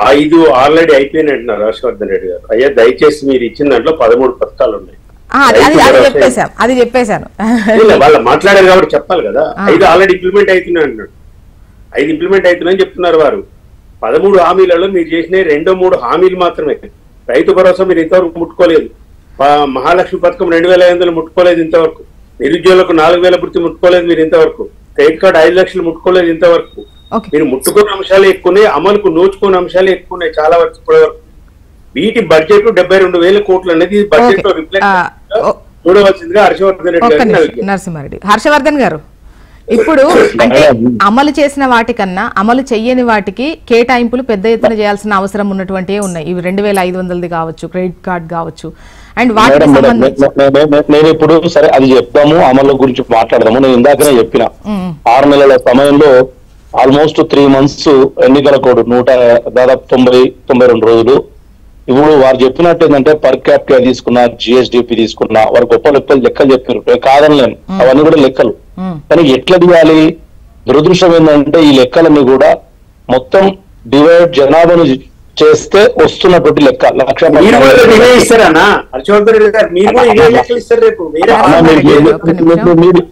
5 ఆల్రెడీ అయిపోయినాయి అంటున్నారు హర్షవర్ధన్ రెడ్డి గారు. అయ్యా దయచేసి మీరు ఇచ్చిన దాంట్లో 13 పథకాలు ఉన్నాయి. అది చెప్పేశాను. వాళ్ళు మాట్లాడారు కాబట్టి చెప్పాలి కదా. 5 ఆల్రెడీ ఇంప్లిమెంట్ అవుతున్నాయి అంటున్నాడు. 5 ఇంప్లిమెంట్ అవుతున్నాయని చెప్తున్నారు వారు. 13 హామీలలో మీరు చేసిన 2-3 హామీలు మాత్రమే. రైతు భరోసా మీరు ఇంతవరకు ముట్టుకోలేదు. మహాలక్ష్మి పథకం 2,500 ముట్టుకోలేదు ఇంతవరకు. నిరుద్యోగులకు 4,000 వృత్తి ముట్టుకోలేదు మీరు ఇంతవరకు. క్రెడిట్ కార్డు 5 లక్షలు ముట్టుకోలేదు ఇంతవరకు. మీరు ముట్టుకున్న అంశాలు ఎక్కువనే, అమలుకు నోచుకున్న అంశాలు ఎక్కువనే చాలా వరకు ఇప్పటివరకు. వీటి బడ్జెట్ 72,000 కోట్లు అనేది బడ్జెట్ లో రిఫ్లెక్ట్ చూడవలసిందిగా హర్షవర్ధన్ రెడ్డి గారు. నరసింహారెడ్డి. హర్షవర్ధన్ గారు, ఇప్పుడు అంటే అమలు చేసిన వాటికన్నా అమలు చెయ్యని వాటికి కేటాయింపులు పెద్ద ఎత్తున చేయాల్సిన అవసరం ఉన్నటువంటి ఉన్నాయి. ఇవి 2,500 కావచ్చు, క్రెడిట్ కార్డ్ కావచ్చు. అండ్ వాటికి నేను ఇప్పుడు సరే అది చెప్తాము, అమలు గురించి మాట్లాడదాము. నేను ఇందాకనే చెప్పిన 6 నెలల సమయంలో ఆల్మోస్ట్ 3 months ఎన్నికల కోడ్ దాదాపు 90-92 రోజులు. ఇప్పుడు వారు చెప్పినట్టు ఏంటంటే పర్ క్యాపిటల్ తీసుకున్నా, జిఎస్డిపి తీసుకున్నా, వారు గొప్ప లెక్కలు చెప్పారు, కాదని నేను అవన్నీ కూడా లెక్కలు. కానీ ఎట్లా దిగాలి? దురదృష్టం ఏంటంటే ఈ లెక్కలన్నీ కూడా మొత్తం డివైడ్ జనాభాను చేస్తే వస్తున్నటువంటి లెక్క 1,00,000.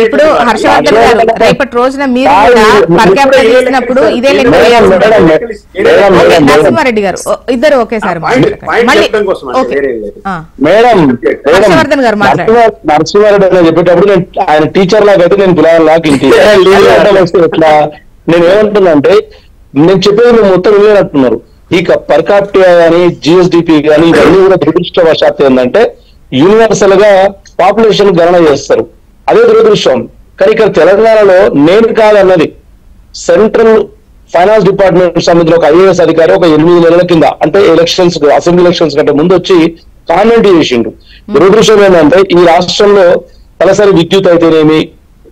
ఇప్పుడు హర్షవర్ధన్ గారు రేపటి రోజున మీరు కూడా పర్ క్యాపిటల్ చేసినప్పుడు ఇదే లెక్క నరసింహారెడ్డి గారు ఇద్దరు ఒకేసారి హర్షవర్ధన్ గారు మాట్లాడారు. నరసింహారెడ్డి అని చెప్పేటప్పుడు ఆయన టీచర్ లాగా అయితే నేను పిల్లల ఎట్లా నేను ఏమంటున్నానంటే నేను చెప్పేది మీరు మొత్తం వినేటట్టున్నారు. ఇక పర్ క్యాపిటల్ కానీ జిఎస్డిపి కానీ ఇవన్నీ కూడా దురదృష్టవశాత్తు ఏంటంటే యూనివర్సల్ గా పాపులేషన్ గణన చేస్తారు, అదే దురదృష్టం. కానీ ఇక్కడ తెలంగాణలో నేను కాదన్నది సెంట్రల్ ఫైనాన్స్ డిపార్ట్మెంట్ సమితిలో ఒక IAS అధికారి ఒక 8 నెలల కింద అంటే ఎలక్షన్స్ అసెంబ్లీ ఎలక్షన్స్ కంటే ముందు వచ్చి కామెంట్ చేసిండు. దురదృష్టం ఏంటంటే ఈ రాష్ట్రంలో తలసరి విద్యుత్ అయితేనేమి,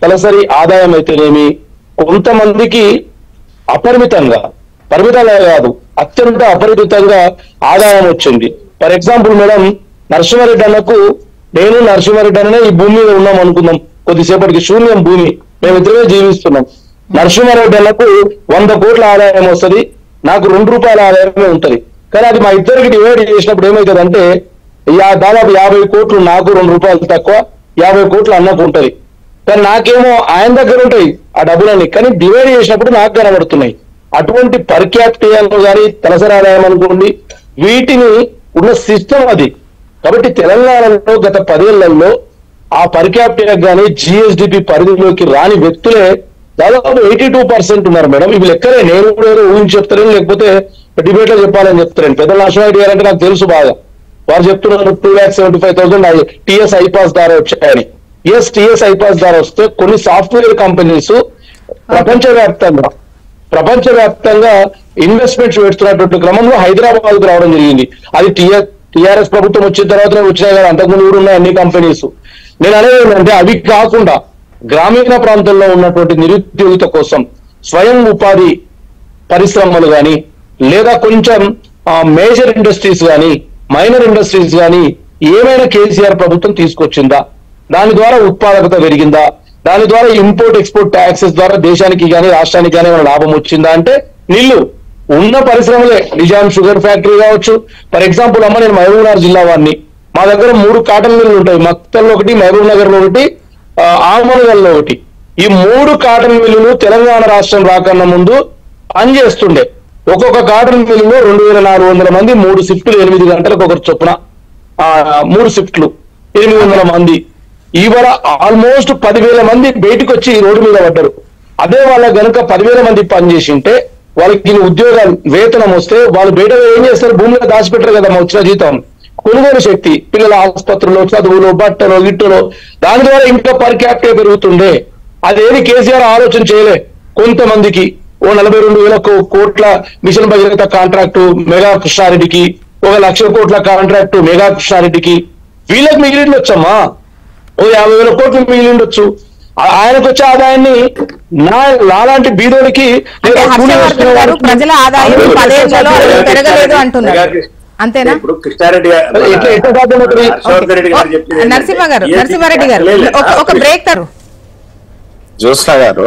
తలసరి ఆదాయం అయితేనేమి కొంతమందికి పరిమితంగా కాదు అత్యంత అపరిమితంగా ఆదాయం వచ్చింది. ఫర్ ఎగ్జాంపుల్ మేడం, నరసింహారెడ్డి అన్నకు నేను నరసింహారెడ్డి అన్ననే ఈ భూమి మీద ఉన్నాం అనుకుందాం, కొద్దిసేపటికి శూన్యం భూమి, మేమిద్దరే జీవిస్తున్నాం. నరసింహారెడ్డి అన్నకు 100 కోట్ల ఆదాయం వస్తుంది, నాకు 2 రూపాయల ఆదాయమే ఉంటది. కానీ అది మా ఇద్దరికి డివైడ్ చేసినప్పుడు ఏమవుతుంది అంటే దాదాపు 50 కోట్లు నాకు, 2 రూపాయలు తక్కువ, 50 కోట్లు అన్నకు ఉంటది. కానీ నాకేమో ఆయన దగ్గర ఉంటాయి ఆ డబ్బులన్నీ, కానీ డివైడ్ చేసినప్పుడు నాకు కనబడుతున్నాయి. అటువంటి పర్ క్యాపిటల్ కానీ తలసరి ఆదాయం అనుకోండి, వీటిని ఉన్న సిస్టమ్ అది. కాబట్టి తెలంగాణలో గత 10 ఏళ్లలో ఆ పర్ క్యాపిటల్ కానీ జిఎస్డిపి పరిధిలోకి రాని వ్యక్తులే దాదాపు 82% ఉన్నారు మేడం. ఇవి లెక్కలే, నేను కూడా ఏదో ఊహించి చెప్తాను, లేకపోతే డిబేట్ లో చెప్పాలని చెప్తాను. పెద్ద నరసింహారెడ్డి గారు అంటే నాకు తెలుసు బాగా. వారు చెప్తున్నారు 2,75,000 టీఎస్ ఐపాస్ ద్వారా వచ్చాయని. టీఎస్ ఐపాస్ ద్వారా వస్తే కొన్ని సాఫ్ట్వేర్ కంపెనీస్ ప్రపంచవ్యాప్తంగా ఇన్వెస్ట్మెంట్స్ పెడుతున్నటువంటి క్రమంలో హైదరాబాద్ కు రావడం జరిగింది. అది టిఆర్ఎస్ ప్రభుత్వం వచ్చిన తర్వాత వచ్చినాయి కదా, అంతకుముందు కూడా ఉన్నాయి అన్ని కంపెనీస్. నేను అనేది ఏంటంటే అవి కాకుండా గ్రామీణ ప్రాంతంలో ఉన్నటువంటి నిరుద్యోగిత కోసం స్వయం ఉపాధి పరిశ్రమలు కానీ, లేదా కొంచెం మేజర్ ఇండస్ట్రీస్ కానీ, మైనర్ ఇండస్ట్రీస్ కానీ ఏమైనా కేసీఆర్ ప్రభుత్వం తీసుకొచ్చిందా? దాని ద్వారా ఉత్పాదకత పెరిగిందా? దాని ద్వారా ఇంపోర్ట్ ఎక్స్పోర్ట్ ట్యాక్సెస్ ద్వారా దేశానికి కానీ రాష్ట్రానికి కానీ ఏమైనా లాభం వచ్చిందా అంటే నిల్లు. ఉన్న పరిశ్రమలే నిజాం షుగర్ ఫ్యాక్టరీ కావచ్చు. ఫర్ ఎగ్జాంపుల్ అమ్మ, నేను మహబూబ్నగర్ జిల్లా వాడిని. మా దగ్గర 3 కాటన్ మిల్లు ఉంటాయి, మక్తల్లో ఒకటి, మహబూబ్ నగర్ లో ఒకటి, ఆమనగల్లో ఒకటి. ఈ 3 కాటన్ మిల్లులు తెలంగాణ రాష్ట్రం రాకన్నా ముందు పనిచేస్తుండే. ఒక్కొక్క కాటన్ మిల్లులో 2,400 మంది, 3 షిఫ్టులు 8 గంటలకు ఒకరు చొప్పున 3 షిఫ్ట్లు 800 మంది. ఇవాళ ఆల్మోస్ట్ 10,000 మంది బయటకు వచ్చి రోడ్డు మీద పడ్డారు. అదే వాళ్ళ గనుక 10,000 మంది పనిచేసింటే వాళ్ళకి ఉద్యోగాలు వేతనం వస్తే వాళ్ళు బయట ఏం చేస్తారు? భూమిలో దాచిపెట్టారు కదా వచ్చిన జీతం. కొనుగోలు శక్తి, పిల్లల ఆసుపత్రులు, చదువులు, బట్టలు, గిట్టలు, దాని ద్వారా ఇంకా పర్ క్యాపిటల్ పెరుగుతుండే. అదేది కేసీఆర్ ఆలోచన చేయలే. కొంతమందికి 42,000 కోట్ల మిషన్ భగీరథ కాంట్రాక్టు మెగా కృష్ణారెడ్డికి, 1,00,000 కోట్ల కాంట్రాక్టు మెగా కృష్ణారెడ్డికి, వీళ్ళకి మిగిలిండొచ్చమ్మా. 50,000 కోట్లు మిగిలిండొచ్చు. ఆయనకు వచ్చే ఆదాయాన్ని నాలాంటి బీదోడికి అంటే హర్షవర్ధన్ గారు ప్రజల ఆదాయం 10 ఏళ్లలో పెరగలేదు అంటున్నారు, అంతేనా? ఇప్పుడు కృష్ణారెడ్డి గారు నరసింహారెడ్డి గారు ఒక బ్రేక్ తరు జ్యోత్స్న గారు,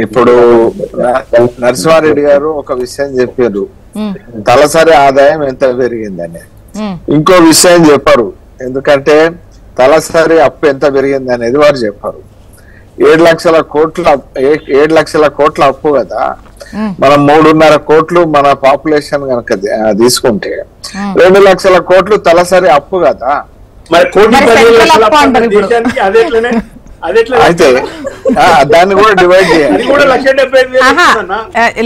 ఇప్పుడు నరసింహారెడ్డి గారు ఒక విషయం చెప్పారు, తలసరి ఆదాయం ఎంత పెరిగిందని. ఇంకో విషయం చెప్పారు, ఎందుకంటే తలసరి అప్పు ఎంత పెరిగింది అనేది వారు చెప్పారు. 7 లక్షల కోట్ల అప్పు కదా, మనం 3.5 కోట్లు మన పాపులేషన్ కనుక తీసుకుంటే 2 లక్షల కోట్లు తలసరి అప్పు కదా. అయితే దాన్ని కూడా డివైడ్ చేయాలి.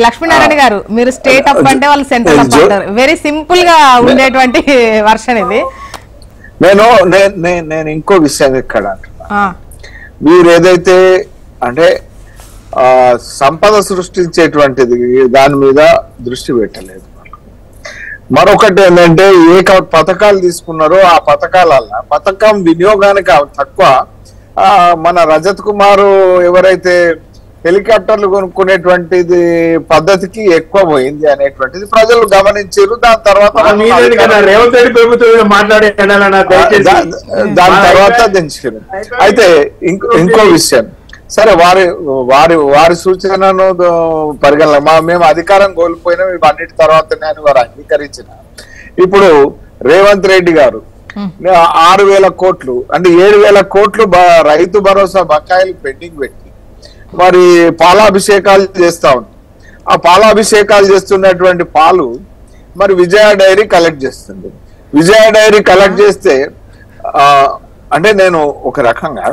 లక్ష్మీనారాయణ గారు, మీరు స్టేట్ అప్ అంటే వాళ్ళు సెంట్రల్ అప్ అంటారు. వెరీ సింపుల్ గా ఉండేటువంటి వర్షన్ ఇది. నేను ఇంకో విషయం ఇక్కడ అంటున్నా, మీరు ఏదైతే అంటే సంపద సృష్టించేటువంటిది దాని మీద దృష్టి పెట్టలేదు. మరొకటి ఏంటంటే పథకాలు తీసుకున్నారో ఆ పథకం వినియోగానికి తక్కువ. మన రజత్ కుమార్ ఎవరైతే హెలికాప్టర్లు కొనుక్కునేటువంటిది పద్ధతికి ఎక్కువ పోయింది అనేటువంటిది ప్రజలు గమనించారు. దాని తర్వాత దించారు. అయితే ఇంకో విషయం, సరే వారి సూచనను పరిగణన, మేము అధికారం కోల్పోయినా ఇవన్నిటి తర్వాతనే అని వారు అంగీకరించిన. ఇప్పుడు రేవంత్ రెడ్డి గారు 6,000 కోట్లు అంటే 7,000 కోట్లు రైతు భరోసా బకాయిలు పెండింగ్ పెట్టి మరి పాలాభిషేకాలు చేస్తా ఉంది. ఆ పాలాభిషేకాలు చేస్తున్నటువంటి పాలు మరి విజయ డైరీ కలెక్ట్ చేస్తుంది. విజయ డైరీ కలెక్ట్ చేస్తే అంటే నేను ఒక రకంగా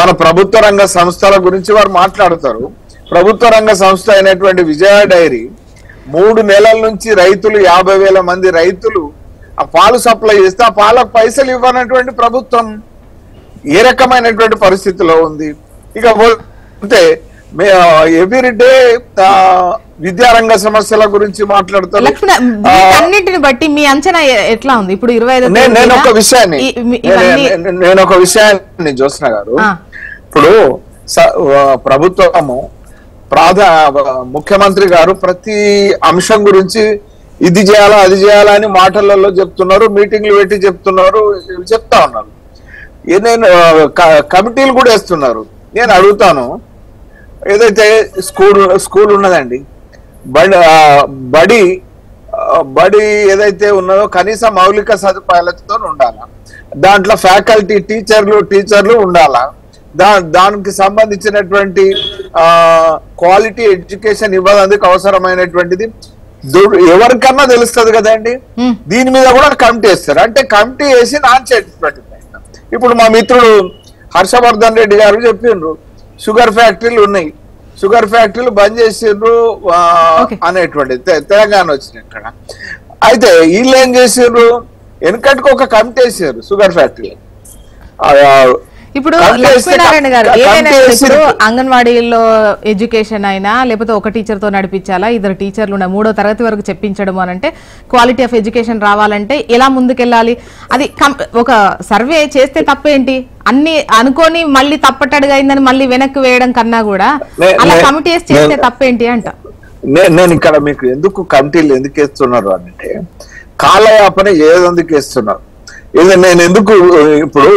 మన ప్రభుత్వ రంగ సంస్థల గురించి వారు మాట్లాడతారు. ప్రభుత్వ రంగ సంస్థ అయినటువంటి విజయ డైరీ 3 నెలల నుంచి రైతులు 50,000 మంది రైతులు ఆ పాలు సప్లై చేస్తే ఆ పాలకు పైసలు ఇవ్వనటువంటి ప్రభుత్వం ఏ రకమైనటువంటి పరిస్థితిలో ఉంది. ఇక పోతే ఎవ్రీడే విద్యారంగ సమస్యల గురించి మాట్లాడతారు. అన్నింటిని బట్టి మీ అంచనా ఎట్లా ఉంది ఇప్పుడు? 25 నేను ఒక విషయాన్ని జ్యోత్స్న గారు, ఇప్పుడు ప్రభుత్వము ముఖ్యమంత్రి గారు ప్రతి అంశం గురించి ఇది చేయాలా అది చేయాలా అని మాటలలో చెప్తున్నారు, మీటింగ్లు పెట్టి చెప్తున్నారు, చెప్తా ఉన్నారు. నేను కమిటీలు కూడా వేస్తున్నారు. నేను అడుగుతాను, ఏదైతే స్కూల్ ఉన్నదండి, బడి ఏదైతే ఉన్నదో కనీస మౌలిక సదుపాయాలతో ఉండాలా, దాంట్లో ఫ్యాకల్టీ టీచర్లు ఉండాలా, దానికి సంబంధించినటువంటి క్వాలిటీ ఎడ్యుకేషన్ ఇవ్వడానికి అవసరమైనటువంటిది ఎవరికన్నా తెలుస్తుంది కదండి. దీని మీద కూడా కమిటీ వేస్తారు. అంటే కమిటీ వేసి నాన్ చేసేటువంటి ప్రయత్నం. ఇప్పుడు మా మిత్రుడు హర్షవర్ధన్ రెడ్డి గారు చెప్పిండ్రు, షుగర్ ఫ్యాక్టరీలు ఉన్నాయి, షుగర్ ఫ్యాక్టరీలు బంద్ చేసిండ్రు అనేటువంటి తెలంగాణ వచ్చిన ఇక్కడ. అయితే వీళ్ళు ఏం చేసిండ్రు, వెనకటికి ఒక కమిటీ వేసారు షుగర్ ఫ్యాక్టరీ. ఇప్పుడు లక్ష్మీనారాయణ గారు, ఏదైనా ఇప్పుడు అంగన్వాడీలో ఎడ్యుకేషన్ అయినా లేకపోతే ఒక టీచర్ తో నడిపించాలా, 2 టీచర్లు 3వ తరగతి వరకు చెప్పించడం అని అంటే క్వాలిటీ ఆఫ్ ఎడ్యుకేషన్ రావాలంటే ఎలా ముందుకెళ్ళాలి? అది ఒక సర్వే చేస్తే తప్పేంటి? అన్ని అనుకోని మళ్ళీ తప్పటడుగా అయిందని మళ్ళీ వెనక్కి వేయడం కన్నా కూడా అలా కమిటీ చేస్తే తప్పేంటి అంట. నేను ఇక్కడ మీకు ఎందుకు కమిటీలు ఎందుకు వేస్తున్నారు అంటే కాలయాపన ఏదెందుకు వేస్తున్నారు. నేను ఎందుకు ఇప్పుడు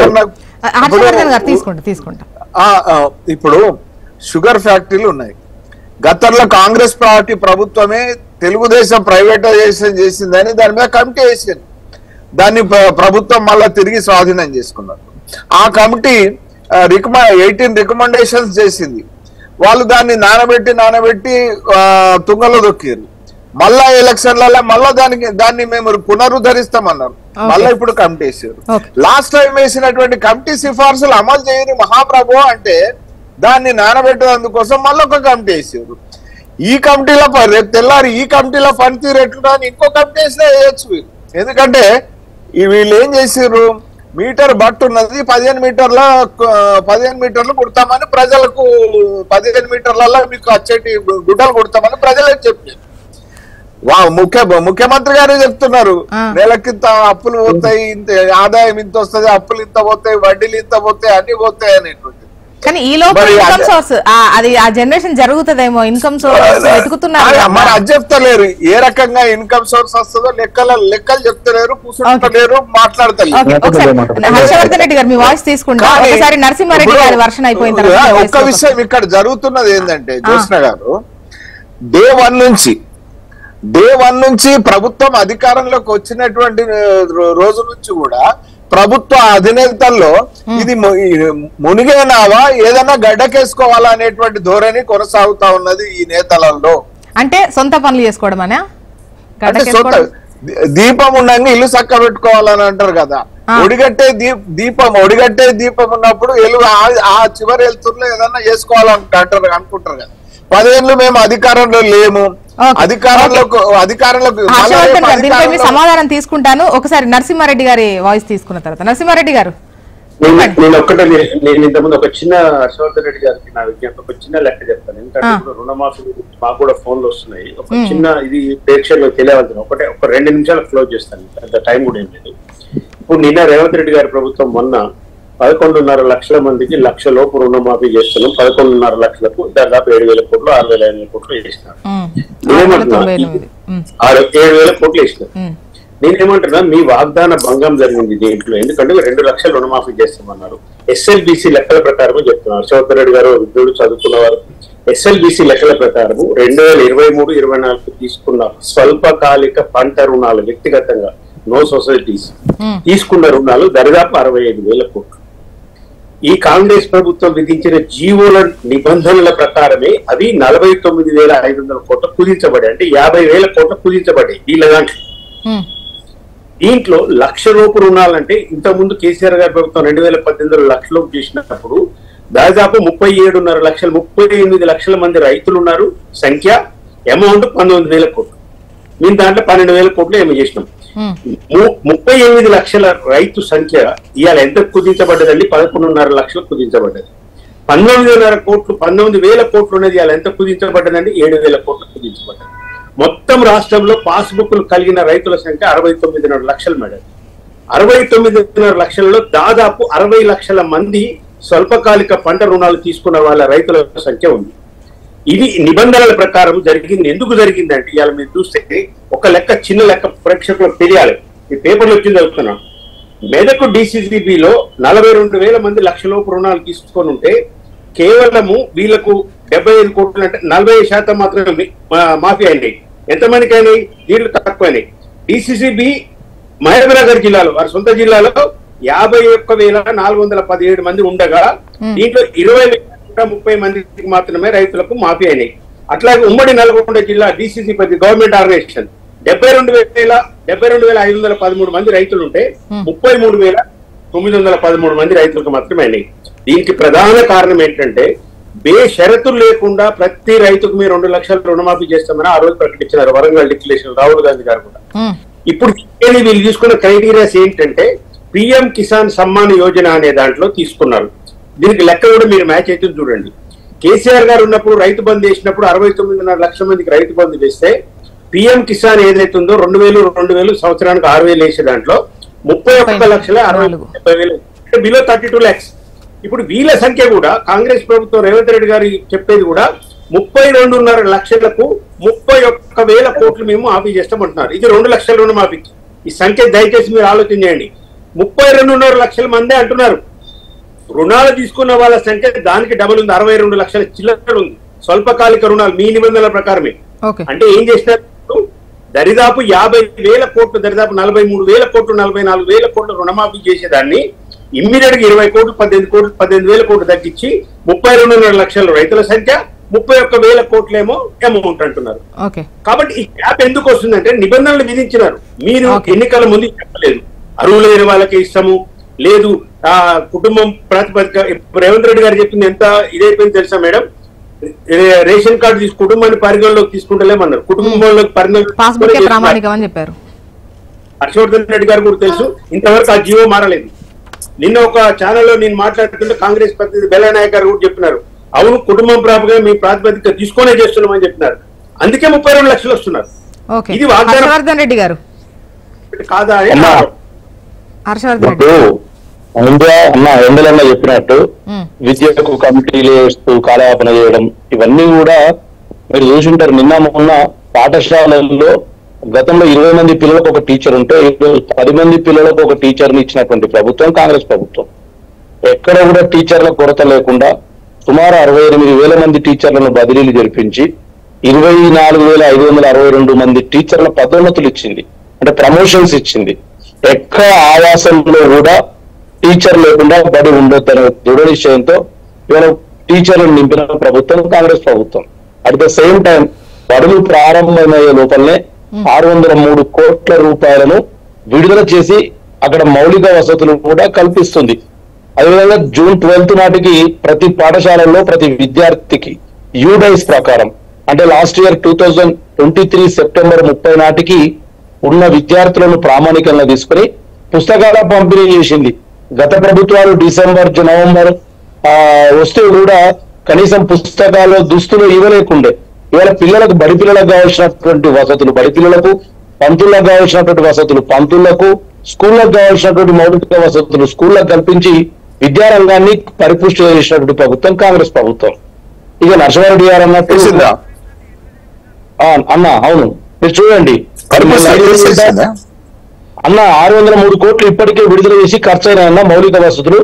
ఇప్పుడు షుగర్ ఫ్యాక్టరీలు ఉన్నాయి. గతంలో కాంగ్రెస్ పార్టీ ప్రభుత్వమే తెలుగుదేశం ప్రైవేటైజేషన్ చేసిందని దాని మీద కమిటీ వేసింది. దాన్ని ప్రభుత్వం మళ్ళా తిరిగి స్వాధీనం చేసుకున్నారు. ఆ కమిటీ 18 రికమెండేషన్స్ చేసింది. వాళ్ళు దాన్ని నానబెట్టి తుంగలో దొక్కారు. మళ్ళా ఎలక్షన్లలో మళ్ళా దాన్ని మేము పునరుద్ధరిస్తామన్నారు. మళ్ళా ఇప్పుడు కమిటీ వేసారు. లాస్ట్ టైం వేసినటువంటి కమిటీ సిఫార్సులు అమలు చేయని మహాప్రభు అంటే దాన్ని నానబెట్టేందుకోసం మళ్ళీ ఒక కమిటీ వేసారు. ఈ కమిటీలో రేపు తెల్లారి ఈ కమిటీలో పనితీరు ఎట్లుంటుందని ఇంకో కమిటీ వేసినా వేయచ్చు. ఎందుకంటే వీళ్ళు ఏం చేసారు, మీటర్ బట్టు ఉన్నది 15 మీటర్లు కుడతామని ప్రజలకు 15 మీటర్లలో మీకు వచ్చేటి గుడ్డలు కుడతామని ప్రజలకు చెప్పారు. ముఖ్యమంత్రి గారే చెప్తున్నారు, నెలకింత అప్పులు పోతాయి, ఇంత ఆదాయం ఇంత వస్తుంది, అప్పులు ఇంత పోతాయి, వడ్డీలు ఇంత పోతాయి, అన్ని పోతాయి అనేటువంటి. కానీ ఈ లోపల ఇన్కమ్ సోర్స్ అది ఆ జనరేషన్ జరుగుతుందేమో, ఇన్కమ్ సోర్స్ వెతుకుతున్నారు. మరి అది చెప్తలేరు, ఏ రకంగా ఇన్కమ్ సోర్స్ వస్తుందో లెక్కలు చెప్తలేరు, కూర్చుంటలేరు, మాట్లాడతలేరు. హర్షవర్ధన్ రెడ్డి గారు మీ వాయిస్ తీసుకుంటా, ఒకసారి నరసింహారెడ్డి గారి వర్షన్ అయిపోయిన తర్వాత ఒక్క విషయం ఇక్కడ జరుగుతున్నది ఏంటంటే, జ్యోత్స్న గారు, డే వన్ నుంచి ప్రభుత్వం అధికారంలోకి వచ్చినటువంటి రోజు నుంచి కూడా ప్రభుత్వ అధినేతల్లో ఇది మునిగేనావా ఏదైనా గడ్డకేసుకోవాలా అనేటువంటి ధోరణి కొనసాగుతా ఉన్నది ఈ నేతలలో. అంటే సొంత పనులు చేసుకోవడం అనే, దీపం ఉండగా ఇల్లు చక్క పెట్టుకోవాలని అంటారు కదా, ఒడిగట్టే దీపం ఉన్నప్పుడు ఆ చివరి వెళ్తుల్లో ఏదన్నా చేసుకోవాలంటారు అనుకుంటారు కదా. 10 ఏళ్ళు మేము అధికారంలో లేము, అధికారంలోకి సమాధానం తీసుకుంటాను. ఒకసారి నరసింహారెడ్డి గారి వాయిస్ తీసుకున్న తర్వాత. నరసింహారెడ్డి గారు, నేను ఇంతకుముందు ఒక చిన్న హర్షవర్ధన్ రెడ్డి గారికి నా విజ్ఞప్తి, ఒక చిన్న లెక్క చెప్తాను. ఎందుకంటే ఇప్పుడు రుణమాఫీ మాకు కూడా ఫోన్లు వస్తున్నాయి. ఒక చిన్న ఇది ప్రేక్షకులకు తెలియవలసిన ఒక 2 నిమిషాలు క్లోజ్ చేస్తాను, అంత టైం కూడా ఏం లేదు. ఇప్పుడు నిన్న రేవంత్ రెడ్డి గారి ప్రభుత్వం మొన్న 11.5 లక్షల మందికి 1 లక్ష లోపు రుణమాఫీ చేస్తున్నాం. 11.5 లక్షలకు దాదాపు 7,000 కోట్లు 6,500 కోట్లు వేసినారు. 7,000 కోట్లు వేసినారు. నేనేమంటున్నా, మీ వాగ్దాన భంగం జరిగింది దీంట్లో. ఎందుకంటే 2 లక్షలు రుణమాఫీ చేస్తామన్నారు. ఎస్ఎల్బిసి లెక్కల ప్రకారం చెప్తున్నారు. హర్షవర్ధన్ రెడ్డి గారు విద్యుడు చదువుకున్నవారు. ఎస్ఎల్బిసి లెక్కల ప్రకారం 2023-24 తీసుకున్న స్వల్పకాలిక పంట రుణాలు, వ్యక్తిగతంగా నో సొసైటీస్ తీసుకున్న రుణాలు దరిదాపు 65,000 కోట్లు. ఈ కాంగ్రెస్ ప్రభుత్వం విధించిన జీవోల నిబంధనల ప్రకారమే అవి 49,500 కోట్లు కుదించబడ్డాయి. అంటే 50,000 కోట్లు కుదించబడ్డాయి వీళ్ళ దాంట్లో. దీంట్లో 1 లక్ష లోపు రుణాలంటే ఇంతకుముందు కేసీఆర్ గారి ప్రభుత్వం 2018లో 1 లక్ష లోపు చేసినప్పుడు దాదాపు 37.5 లక్షలు 38 లక్షల మంది రైతులు ఉన్నారు. సంఖ్య అమౌంట్ 19,000 కోట్లు. మేము దాంట్లో 12,000 కోట్లు ఏమో చేసినాం. 38 లక్షల రైతు సంఖ్య ఇవాళ ఎంత కుదించబడ్డదండి? 11.5 లక్షలు కుదించబడ్డది. 19,000 కోట్లు ఉన్నది ఇవాళ ఎంత కుదించబడ్డదండి? 7,000 కోట్లు కుదించబడ్డది. మొత్తం రాష్ట్రంలో పాస్బుక్లు కలిగిన రైతుల సంఖ్య 69.5 లక్షలు మేడం. 69.5 లక్షలలో దాదాపు 60 లక్షల మంది స్వల్పకాలిక పంట రుణాలు తీసుకున్న వాళ్ళ రైతుల సంఖ్య ఉంది. ఇది నిబంధనల ప్రకారం జరిగింది. ఎందుకు జరిగిందంటే ఇవాళ మీరు చూస్తే ఒక లెక్క, చిన్న లెక్క ప్రేక్షకులకు తెలియాలి. ఈ పేపర్లు వచ్చింది చదువుతున్నాం. మెదక్ డిసిసిబిలో 42,000 మంది 1 లక్షలోపు రుణాలు తీసుకొని ఉంటే కేవలము వీళ్లకు 75 కోట్లు, అంటే 40% మాత్రమే మాఫీ అయినాయి. ఎంతమందికి అయినాయి? వీళ్ళు తక్కువైనాయి. డిసిసిబి మహబూబ్నగర్ జిల్లాలో, వారి సొంత జిల్లాలో 51,417 మంది ఉండగా దీంట్లో 20,030 మందికి మాత్రమే రైతులకు మాఫీ అయినాయి. అట్లాగే ఉమ్మడి నల్గొండ జిల్లా డిసిసి గవర్నమెంట్ ఆర్గనైజేషన్ 72,513 మంది రైతులు ఉంటే 33,913 మంది రైతులకు మాత్రమే అయినాయి. దీనికి ప్రధాన కారణం ఏంటంటే బేషరతులు లేకుండా ప్రతి రైతుకు మీరు 2 లక్షల రుణమాఫీ చేస్తామని ఆ రోజు ప్రకటించినారు వరంగల్ డిక్లరేషన్, రాహుల్ గాంధీ గారు కూడా. ఇప్పుడు వీళ్ళు తీసుకున్న క్రైటీరియాస్ ఏంటంటే పిఎం కిసాన్ సమ్మాన్ యోజన అనే దాంట్లో తీసుకున్నారు. దీనికి లెక్క కూడా మీరు మ్యాచ్ అయితే చూడండి. కేసీఆర్ గారు ఉన్నప్పుడు రైతు బంధు వేసినప్పుడు 69.5 లక్షల మందికి రైతు బంధు వేస్తే పిఎం కిసాన్ ఏదైతుందో 2,000 సంవత్సరానికి 6,000 వేసే దాంట్లో 31,60,70,000 బిలో 32 lakhs. ఇప్పుడు వీళ్ళ సంఖ్య కూడా కాంగ్రెస్ ప్రభుత్వం రేవంత్ రెడ్డి గారు చెప్పేది కూడా 32.5 లక్షలకు 31,000 కోట్లు మేము మాఫీ చేస్తామంటున్నారు. ఇది 2 లక్షల రుణమాఫీకి. ఈ సంఖ్య దయచేసి మీరు ఆలోచన చేయండి. 32.5 లక్షల మంది అంటున్నారు. రుణాలు తీసుకున్న వాళ్ళ సంఖ్య దానికి డబుల్ ఉంది, 62 లక్షల చిల్లర ఉంది. స్వల్పకాలిక రుణాలు మీ నిబంధనల ప్రకారమే. అంటే ఏం చేసినారు? దరిదాపు 50,000 కోట్లు, దరిదాపు 43,000 కోట్లు, 44,000 కోట్లు రుణమాఫీ చేసేదాన్ని ఇమ్మీడియట్ గా 20 కోట్లు, 18,000 కోట్లు తగ్గించి 32.5 లక్షల రైతుల సంఖ్య, 31,000 కోట్లేమో అమౌంట్ అంటున్నారు. కాబట్టి ఈ గ్యాప్ ఎందుకు వస్తుందంటే నిబంధనలు విధించినారు. మీరు ఎన్నికల ముందు చెప్పలేదు అర్హులైన వాళ్ళకి ఇస్తాము, లేదు ఆ కుటుంబం ప్రాతిపదిక. రేవంత్ రెడ్డి గారు చెప్పింది ఎంత ఇదైపోయింది తెలుసా మేడం? రేషన్ కార్డు కుటుంబాన్ని పరిగణలోకి తీసుకుంటలేమన్నారు. కుటుంబంలోకి పరిగణలోకి చెప్పారు. హర్షవర్ధన్ రెడ్డి గారు కూడా తెలుసు, ఇంతవరకు ఆ జీవో మారలేదు. నిన్న ఒక ఛానల్లో నేను మాట్లాడుతుంటే కాంగ్రెస్ ప్రతినిధి బెల్లనాయక్ గారు కూడా చెప్పినారు, అవును కుటుంబం ప్రాపగా మీ ప్రాతిపదిక తీసుకొనే చేస్తున్నామని చెప్పినారు. అందుకే 32 లక్షలు వస్తున్నారు. ఓకే ఇది వాగ్దానం హర్షవర్ధన్ రెడ్డి గారు కాదా అని అమ్మా. హర్షవర్ధన్ రెడ్డి ఇప్పుడు ఎండలన్నా చెప్పినట్టు విద్యకు కమిటీలు వేస్తూ కాలయాపన చేయడం ఇవన్నీ కూడా మీరు చూసింటారు. నిన్న మొన్న పాఠశాలల్లో గతంలో 20 మంది పిల్లలకు ఒక టీచర్ ఉంటే ఈరోజు 10 మంది పిల్లలకు ఒక టీచర్ని ఇచ్చినటువంటి ప్రభుత్వం కాంగ్రెస్ ప్రభుత్వం. ఎక్కడ కూడా టీచర్ల కొరత లేకుండా సుమారు 68,000 మంది టీచర్లను బదిలీలు జరిపించి 24,562 మంది టీచర్ల పదోన్నతులు ఇచ్చింది, అంటే ప్రమోషన్స్ ఇచ్చింది. ఎక్కడ ఆవాసంలో కూడా టీచర్ లేకుండా బడి ఉండొద్దనే దృఢ నిశ్చయంతో ఇవాళ టీచర్లను నింపిన ప్రభుత్వం కాంగ్రెస్ ప్రభుత్వం. అట్ ద సేమ్ టైం బడులు ప్రారంభమయ్యే లోపలనే 603 కోట్ల రూపాయలను విడుదల చేసి అక్కడ మౌలిక వసతులు కూడా కల్పిస్తుంది. అదేవిధంగా జూన్ 12 నాటికి ప్రతి పాఠశాలల్లో ప్రతి విద్యార్థికి యూడైస్ ప్రకారం, అంటే లాస్ట్ ఇయర్ 2023 సెప్టెంబర్ 30 నాటికి ఉన్న విద్యార్థులను ప్రామాణికంగా తీసుకుని పుస్తకాల పంపిణీ చేసింది. గత ప్రభుత్వాలు డిసెంబర్ నవంబర్ వస్తే కూడా కనీసం పుస్తకాలు దుస్తులు ఇవ్వలేకుండే. ఇవాళ పిల్లలకు బడి పిల్లలకు కావాల్సినటువంటి వసతులు బడి పిల్లలకు, పంతులకు కావాల్సినటువంటి వసతులు పంతులకు, స్కూళ్ళకు కావాల్సినటువంటి మౌలిక వసతులు స్కూళ్ళకు కల్పించి విద్యారంగాన్ని పరిపుష్టి చేసినటువంటి ప్రభుత్వం కాంగ్రెస్ ప్రభుత్వం. ఇక నరసింహారెడ్డి గారు అన్నట్టు అన్న అవును మీరు చూడండి అన్న 603 కోట్లు ఇప్పటికే విడుదల చేసి ఖర్చు అయిన మౌలిక వసతులు.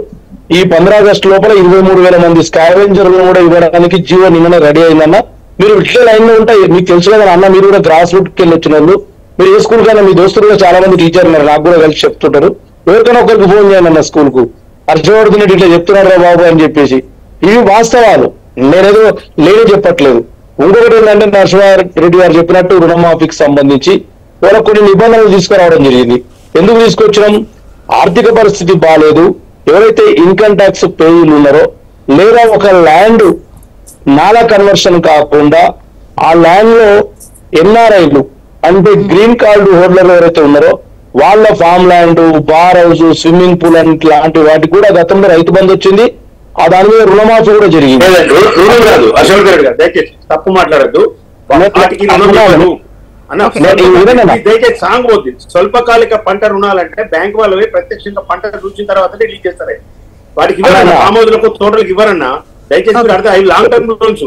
ఈ 15 ఆగస్టు లోపల 23,000 మంది స్కావెంజర్లను కూడా ఇవ్వడానికి జీవో నిన్న రెడీ అయిందన్న. మీరు ఇట్లా లైన్ లో ఉంటాయి, మీకు తెలుసు కదా అన్న, మీరు కూడా గ్రాస్ రూట్కి వెళ్ళి వచ్చిన వాళ్ళు. మీరు ఏ స్కూల్ కన్నా మీ దోస్తులు కూడా చాలా మంది టీచర్ ఉన్నారు, నాకు కూడా కలిసి చెప్తుంటారు. ఎవరికైనా ఒకరికి ఫోన్ చేయండి అన్న స్కూల్ కు, హర్షవర్ధన్ రెడ్డి ఇట్లా చెప్తున్నారా బాబు అని చెప్పేసి. ఇవి వాస్తవాలు, నేనేదో లేని చెప్పట్లేదు. ఇంకొకటి ఏంటంటే నరసింహారెడ్డి గారు చెప్పినట్టు రుణమాఫీకి సంబంధించి వాళ్ళకు కొన్ని నిబంధనలు తీసుకురావడం జరిగింది. ఎందుకు తీసుకొచ్చినాం? ఆర్థిక పరిస్థితి బాగాలేదు, ఎవరైతే ఇన్కమ్ ట్యాక్స్ పేయీలు ఉన్నారో లేదా ఒక ల్యాండ్ నాలా కన్వర్షన్ కాకుండా ఆ ల్యాండ్ లో ఎన్ఆర్ఐలు అంటే గ్రీన్ కార్డు హోల్డర్లు ఎవరైతే ఉన్నారో వాళ్ళ farm land, bar house, swimming pool అంటే లాంటి వాటికి కూడా గతంలో రైతు బంధు వచ్చింది. ఆ దాని మీద రుణమాఫీ కూడా జరిగింది. అశోక్ గారు దయచేసి తప్పు మాట్లాడద్దు. దయచేసి సాంగ్ పోతుంది. స్వల్పకాలిక పంట రుణాలంటే బ్యాంక్ వాళ్ళవి ప్రత్యక్షంగా పంట చూసిన తర్వాత రిలీజ్ చేస్తారు. వాటికి ఇవ్వరన్నా, ఆమోదులకు తోటలకు ఇవ్వరన్నా. దయచేసి మీరు అర్థం, అవి లాంగ్ టర్మ్ లోన్స్,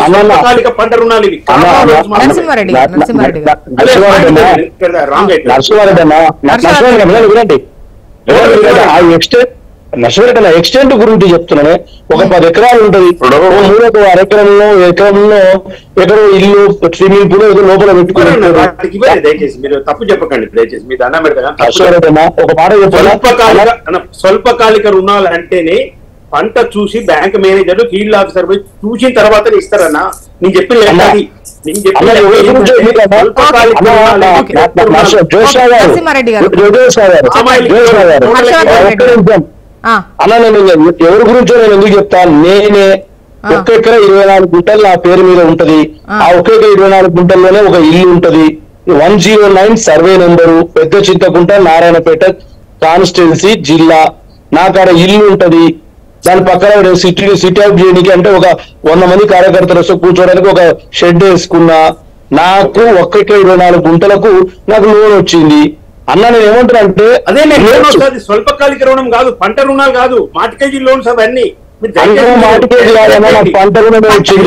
స్వల్పకాలిక పంట రుణాలు ఇవి. నష్టపరికల ఎక్స్టెంట్ గురించి చెప్తున్నానే. ఒక 10 ఎకరాలు ఉంటది, 3 అరెకరంలో ఎకరంలో ఎక్కడో ఇల్లు స్విమ్మింగ్ పూల్ ఏదో లోపల పెట్టుకుని. దయచేసి మీరు తప్పు చెప్పకండి, దయచేసి మీ దండం పెడతా. ఒక మాట స్వల్పకాలిక రుణాలు అంటేనే పంట చూసి బ్యాంక్ మేనేజర్ ఫీల్డ్ ఆఫీసర్ పోయి చూసిన తర్వాత ఇస్తారన్నా. నేను చెప్పిన అలా నేను ఎవరి గురించో నేను ఎందుకు చెప్తాను. నేనే ఒక్క ఎకర 24 గుంటలు నా పేరు మీద ఉంటది. ఆ ఒక్క ఎకర 24 గుంటల్లోనే ఒక ఇల్లు ఉంటది. 109 సర్వే నెంబరు, పెద్ద చింతకుంట, నారాయణపేట కాన్స్టిట్యున్సీ జిల్లా. నాకాడ ఇల్లు ఉంటది. దాని పక్కన సిటీ అవుట్ చేయడానికి అంటే ఒక 100 మంది కార్యకర్తలు వస్తే కూర్చోడానికి ఒక షెడ్ వేసుకున్నా. నాకు ఒక్క ఎకర 24 గుంటలకు నాకు లోన్ వచ్చింది అన్న. నేను ఏమంటున్నా అంటే అదే స్వల్పకాలిక రుణం కాదు, పంట రుణాలు కాదు, మార్టిగేజ్ లోన్స్ అవన్నీ. మార్టిగేజ్ కాదన్నా, నాకు పంట రుణమే వచ్చింది.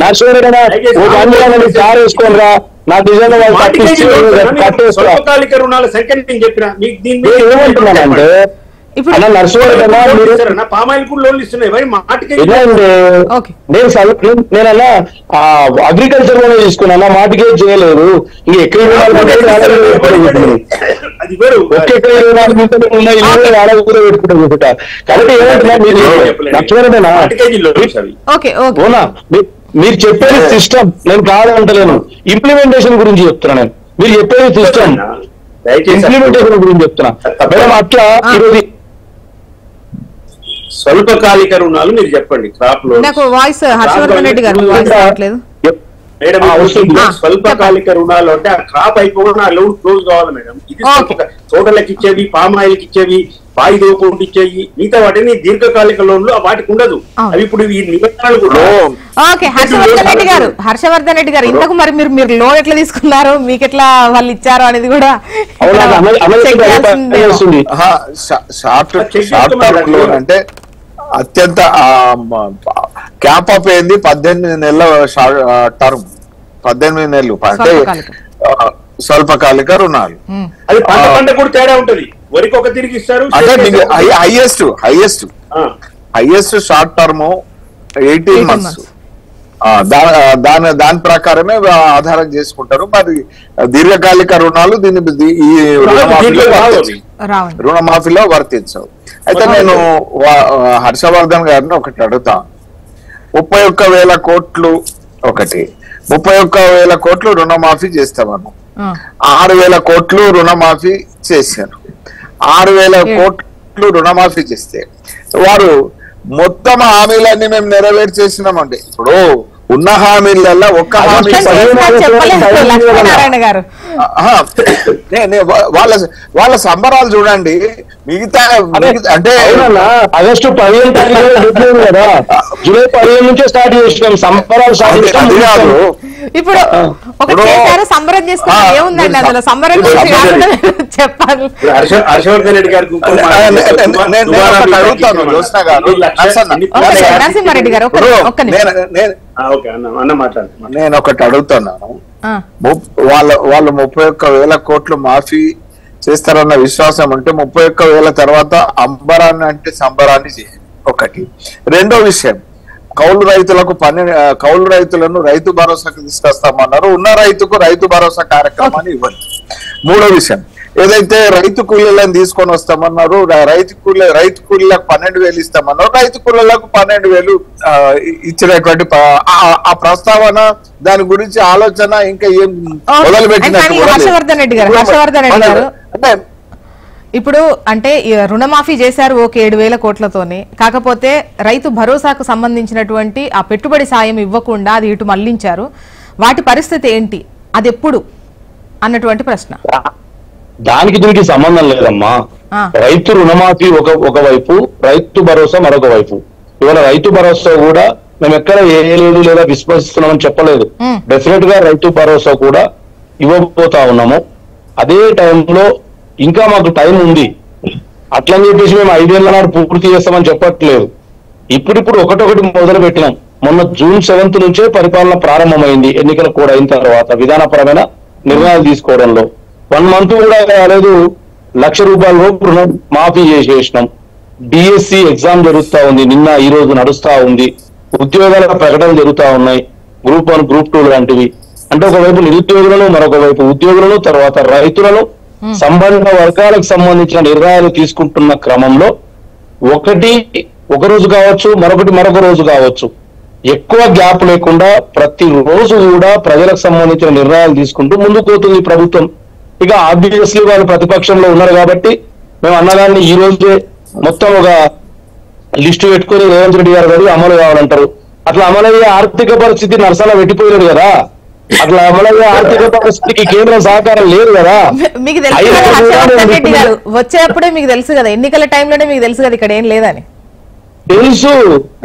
నరసింహారెడ్డి కారు వేసుకోని రా, నాకు నిజంగా వాళ్ళు కట్టేసుకో. స్వల్పకాలిక రుణాల సంఖ్య నేను చెప్పిన ఏమంటున్నానంటే నేనన్నా అగ్రికల్చర్ లోనే తీసుకున్నా, మార్టిగేజ్ చేయలేదు. ఇంకెక్కడ 24 గుంటలు ఉన్న ఇల్లు ఆడకూర పెట్టుకుంటా. కాబట్టి ఏమంటున్నా మీరు నచ్చలేదన్నా. ఓనా మీరు చెప్పేది సిస్టమ్, నేను కాదంటలేను. ఇంప్లిమెంటేషన్ గురించి చెప్తున్నా. నేను మీరు చెప్పేది సిస్టమ్, ఇంప్లిమెంటేషన్ గురించి చెప్తున్నా. మేడం అట్లా ఈరోజు స్వల్పకాలిక రుణాలు మీరు చెప్పండి. క్రాప్ లోన్ మేడం, స్వల్పకాలిక రుణాలు అంటే ఆ క్రాప్ అయిపోకుండా ఆ లోన్ క్లోజ్ కావాలి మేడం. ఇది తోటలకు ఇచ్చేవి, పామ్ ఆయిల్కి ఇచ్చేవి, వాయిదా ఇవ్వకుండా ఇచ్చేయి, మిగతా వాటిని దీర్ఘకాలిక లోన్లు వాటికి ఉండదు. అవి ఇప్పుడు ఈ నిబంధనలు కూడా ఓకే. హర్షవర్ధన్ రెడ్డి గారు ఇంతకు మరి మీరు లోన్ ఎట్లా తీసుకున్నారు, మీకు ఎట్లా వాళ్ళు ఇచ్చారు అనేది కూడా షార్ట్ టర్మ్ లోన్ అంటే అత్యంత క్యాప్ ఆఫ్ అయింది 18 నెలల టర్మ్, 18 నెలలు అంటే స్వల్పకాలిక రుణాలు. అది పంట కూడా తేడా ఉంటది. వరికి ఒక తిరిగి ఇస్తారు అంటే హైయెస్ట్ షార్ట్ టర్మ్ 18 months. దాని ప్రకారమే ఆధారం చేసుకుంటారు. మరి దీర్ఘకాలిక రుణాలు ఈ రుణమాఫీలో వర్తించవు. అయితే నేను హర్షవర్ధన్ గారిని ఒకటి అడుగుతా. 31,000 కోట్లు 31,000 కోట్లు రుణమాఫీ చేస్తామను, 6,000 కోట్లు రుణమాఫీ చేశారు. 6,000 కోట్లు రుణమాఫీ చేస్తే వారు మొత్తం హామీలన్నీ మేము నెరవేర్చేసినామండి. ఇప్పుడు ఉన్న హామీలలో ఒక్క హామీ వాళ్ళ సంబరాలు చూడండి. మిగతా అంటే ఆగస్టు 15 కదా, జూలై 15 నుంచే స్టార్ట్ చేసినాం సంబరాలు. ఇప్పుడు సంబరం చేసుకున్నారు ఏముందండి అందులో? సంబరం చెప్పాలి. హర్షవర్ధన్ రెడ్డి గారు నరసింహారెడ్డి గారు నేను ఒకటి అడుగుతున్నాను. వాళ్ళు 31,000 కోట్లు మాఫీ చేస్తారన్న విశ్వాసం ఉంటే 31,000 తర్వాత అంబరాన్ని అంటే సంబరాన్ని చేయాలి ఒకటి. రెండో విషయం, కౌలు రైతులను రైతు భరోసాకు తీసుకొస్తామన్నారు. ఉన్న రైతుకు రైతు భరోసా కార్యక్రమాన్ని ఇవ్వండి. మూడో విషయం, ఏదైతే రైతు కూలీలను తీసుకొని వస్తామన్నారు, రైతు కూలీలకు 12,000 ఇస్తామన్నారు. రైతు కూలీలకు 12,000 ఇచ్చినటువంటి ఆ ప్రస్తావన, దాని గురించి ఆలోచన ఇంకా ఏం మొదలు పెట్టినట్టు హర్షవర్ధన్ రెడ్డి గారు అంటే ఇప్పుడు అంటే రుణమాఫీ చేశారు ఓకే 7,000 కోట్లతోనే. కాకపోతే రైతు భరోసాకు సంబంధించినటువంటి ఆ పెట్టుబడి సాయం ఇవ్వకుండా అది ఇటు మళ్లించారు. వాటి పరిస్థితి ఏంటి, అది ఎప్పుడు అన్నటువంటి ప్రశ్న. దానికి దీనికి సంబంధం లేదమ్మా. రైతు రుణమాఫీ ఒకవైపు, రైతు భరోసా మరొక వైపు. ఇవాళ రైతు భరోసా కూడా మేము ఎక్కడ ఏలేదు లేదా విశ్వసిస్తున్నామని చెప్పలేదు. డెఫినెట్ గా రైతు భరోసా కూడా ఇవ్వబోతా ఉన్నాము. అదే టైంలో ఇంకా మాకు టైం ఉంది. అట్లని చెప్పేసి మేము 5 ఏళ్ల నాడు పూర్తి చేస్తామని చెప్పట్లేదు. ఇప్పుడిప్పుడు ఒకటొకటి మొదలు పెట్టినాం. మొన్న June 7th నుంచే పరిపాలన ప్రారంభమైంది. ఎన్నికల కూడా అయిన తర్వాత విధానపరమైన నిర్ణయాలు తీసుకోవడంలో 1 month కూడా కాలేదు. ₹1,00,000 రుణం మాఫీ చేసేసినాం. డిఎస్సి ఎగ్జామ్ జరుగుతా ఉంది, నిన్న ఈ రోజు నడుస్తా ఉంది. ఉద్యోగాల ప్రకటన జరుగుతా ఉన్నాయి, Group 1 Group 2 లాంటివి. అంటే ఒకవైపు నిరుద్యోగులను, మరొక వైపు ఉద్యోగులను, తర్వాత రైతులను, సంబంధ వర్గాలకు సంబంధించిన నిర్ణయాలు తీసుకుంటున్న క్రమంలో ఒక రోజు కావచ్చు, మరొక రోజు కావచ్చు, ఎక్కువ గ్యాప్ లేకుండా ప్రతి రోజు కూడా ప్రజలకు సంబంధించిన నిర్ణయాలు తీసుకుంటూ ముందుకు పోతుంది ప్రభుత్వం. ఇక ఆబ్వియస్లీ వాళ్ళు ప్రతిపక్షంలో ఉన్నారు కాబట్టి మేము అన్నదాన్ని ఈ రోజే మొత్తం ఒక లిస్టు పెట్టుకుని రేవంత్ రెడ్డి గారు అమలు కావాలంటారు. అట్లా అమలయ్యే ఆర్థిక పరిస్థితి నరసలా పెట్టిపోయాడు కదా. అట్లా అమలయ్యే ఆర్థిక పరిస్థితికి కేంద్రం సహకారం లేదు కదా. మీకు తెలుసు వచ్చేప్పుడే మీకు తెలుసు కదా, ఎన్నికల టైంలోనే మీకు తెలుసు కదా ఇక్కడ ఏం లేదని.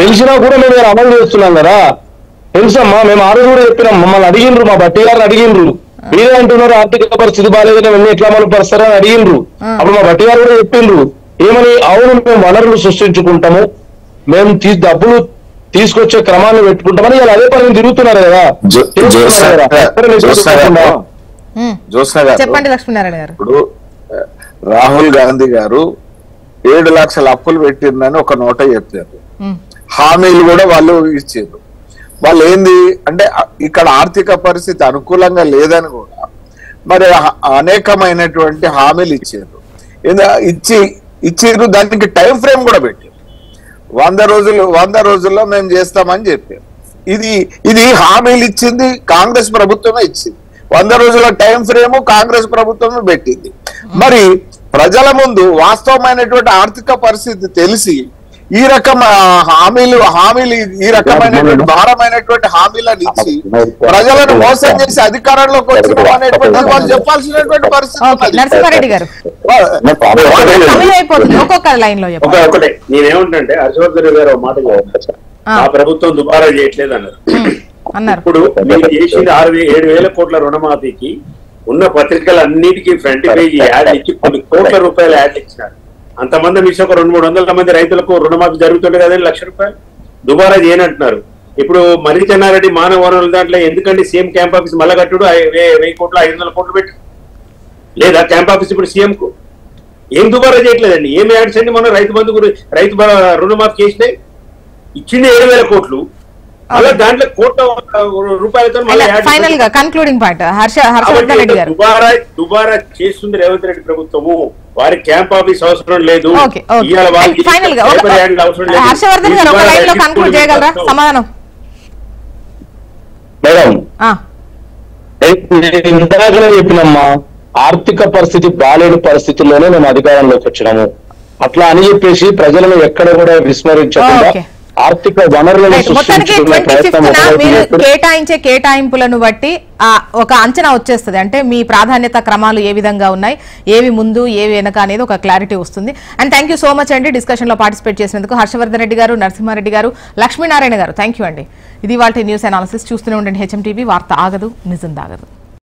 తెలిసినా కూడా మేము అమలు చేస్తున్నాం కదా. తెలుసమ్మా, మేము ఆ రోజు కూడా చెప్పినాం. మమ్మల్ని అడిగిండ్రు, మా బట్టి గారిని అడిగిండ్రు, మీరే అంటున్నారు ఆర్థిక పరిస్థితి బాగాలేదని మేము ఎట్లా అమలు పరుస్తారని అడిగిండ్రు. అప్పుడు మా బట్టి గారు కూడా చెప్పిండ్రు ఏమని, అవును మేము వనరులు సృష్టించుకుంటాము, మేము డబ్బులు తీసుకొచ్చే క్రమాన్ని పెట్టుకుంటామని ఇలా అదే పని తిరుగుతున్నారు కదా. చెప్పండి లక్ష్మీనారాయణ గారు. ఇప్పుడు రాహుల్ గాంధీ గారు 7 లక్షల అప్పులు పెట్టిందని ఒక నోట చెప్పారు. హామీలు కూడా వాళ్ళు ఇచ్చారు. వాళ్ళు ఏంది అంటే ఇక్కడ ఆర్థిక పరిస్థితి అనుకూలంగా లేదని కూడా మరి అనేకమైనటువంటి హామీలు ఇచ్చారు. ఇచ్చిర్రు, దానికి టైం ఫ్రేమ్ కూడా పెట్టారు. 100 రోజుల్లో మేము చేస్తామని చెప్పారు. ఇది హామీలు ఇచ్చింది కాంగ్రెస్ ప్రభుత్వమే ఇచ్చింది. 100 రోజుల టైం ఫ్రేమ్ కాంగ్రెస్ ప్రభుత్వమే పెట్టింది. మరి ప్రజల ముందు వాస్తవమైనటువంటి ఆర్థిక పరిస్థితి తెలిసి ఈ రకం హామీలు ఈ రకమైనటువంటి భారమైనటువంటి హామీలను ఇచ్చి ప్రజలను మోసం చేసి అధికారంలోకి వచ్చినాం అనేటువంటి వాళ్ళు చెప్పాల్సినటువంటి పరిస్థితి. నరసింహారెడ్డి గారు ఒక్కొక్క లైన్ లో ఒకటే నేనేమంటే హర్షవర్ధన్ గారు ఒక మాట చెప్పారు, ఆ ప్రభుత్వం దుబారా చేయట్లేదు అన్నారు. ఇప్పుడు మీరు చేసింది 7,000 కోట్ల రుణమాఫీకి ఉన్న పత్రికలన్నిటికీ ఫ్రంట్ పేజీ యాడ్ ఇచ్చి కొన్ని కోట్ల రూపాయలు యాడ్ ఇచ్చినారు. అంతమంది మిస్ ఒక 200-300 మంది రైతులకు రుణమాఫీ జరుగుతుండే కదండి, ₹1,00,000 దుబారా చేయనంటున్నారు. ఇప్పుడు మర్రి చెన్నారెడ్డి మానవ వనరుల దాంట్లో ఎందుకంటే సీఎం క్యాంప్ ఆఫీస్ మళ్ళా కట్టుడు 1,000 కోట్లు 500 కోట్లు పెట్టి లేదా క్యాంప్ ఆఫీస్ ఇప్పుడు సీఎం కు ఏం దుబారా చేయట్లేదండి. ఏం యాడ్స్ అండి మనం రైతు రుణమాఫీ చేస్తే ఇచ్చింది 7,000 కోట్లు అలా దాంట్లో కోట్ల రూపాయలతో ఫైనల్ గా కన్క్లూడింగ్ పాయింట్ హర్షవర్ధన్ రెడ్డి గారు దుబారా చేస్తుంది రేవంత్ రెడ్డి ప్రభుత్వము. వారి క్యాంప్ ఆఫీస్ అవసరం లేదు. ఫైనల్ గా హర్షవర్ధన్ గారు ఒక లైన్ లో కన్క్లూడ్ చేయగలరా సమాధానం? మేడం ఇంతగా చెప్పినమ్మా, ఆర్థిక పరిస్థితి బాలేని పరిస్థితుల్లోనే మేము అధికారంలోకి వచ్చినాము. అట్లా అని చెప్పేసి ప్రజలను ఎక్కడ కూడా విస్మరించకుండా ఆర్థిక వనరులను కేటాయించే కేటాయింపులను బట్టి ఒక అంచనా వచ్చేస్తుంది. అంటే మీ ప్రాధాన్యత క్రమాలు ఏ విధంగా ఉన్నాయి, ఏవి ముందు ఏవి వెనక అనేది ఒక క్లారిటీ వస్తుంది. And thank you so much అండి డిస్కషన్ లో పార్టిసిపేట్ చేసినందుకు హర్షవర్ధన్ రెడ్డి గారు, నరసింహారెడ్డి గారు, లక్ష్మీనారాయణ గారు. థ్యాంక్ యూ అండి. ఇది వాళ్ళ న్యూస్ అనాలిసిస్. చూస్తూనే ఉండండి HM TV. వార్త ఆగదు, నిజం దాగదు.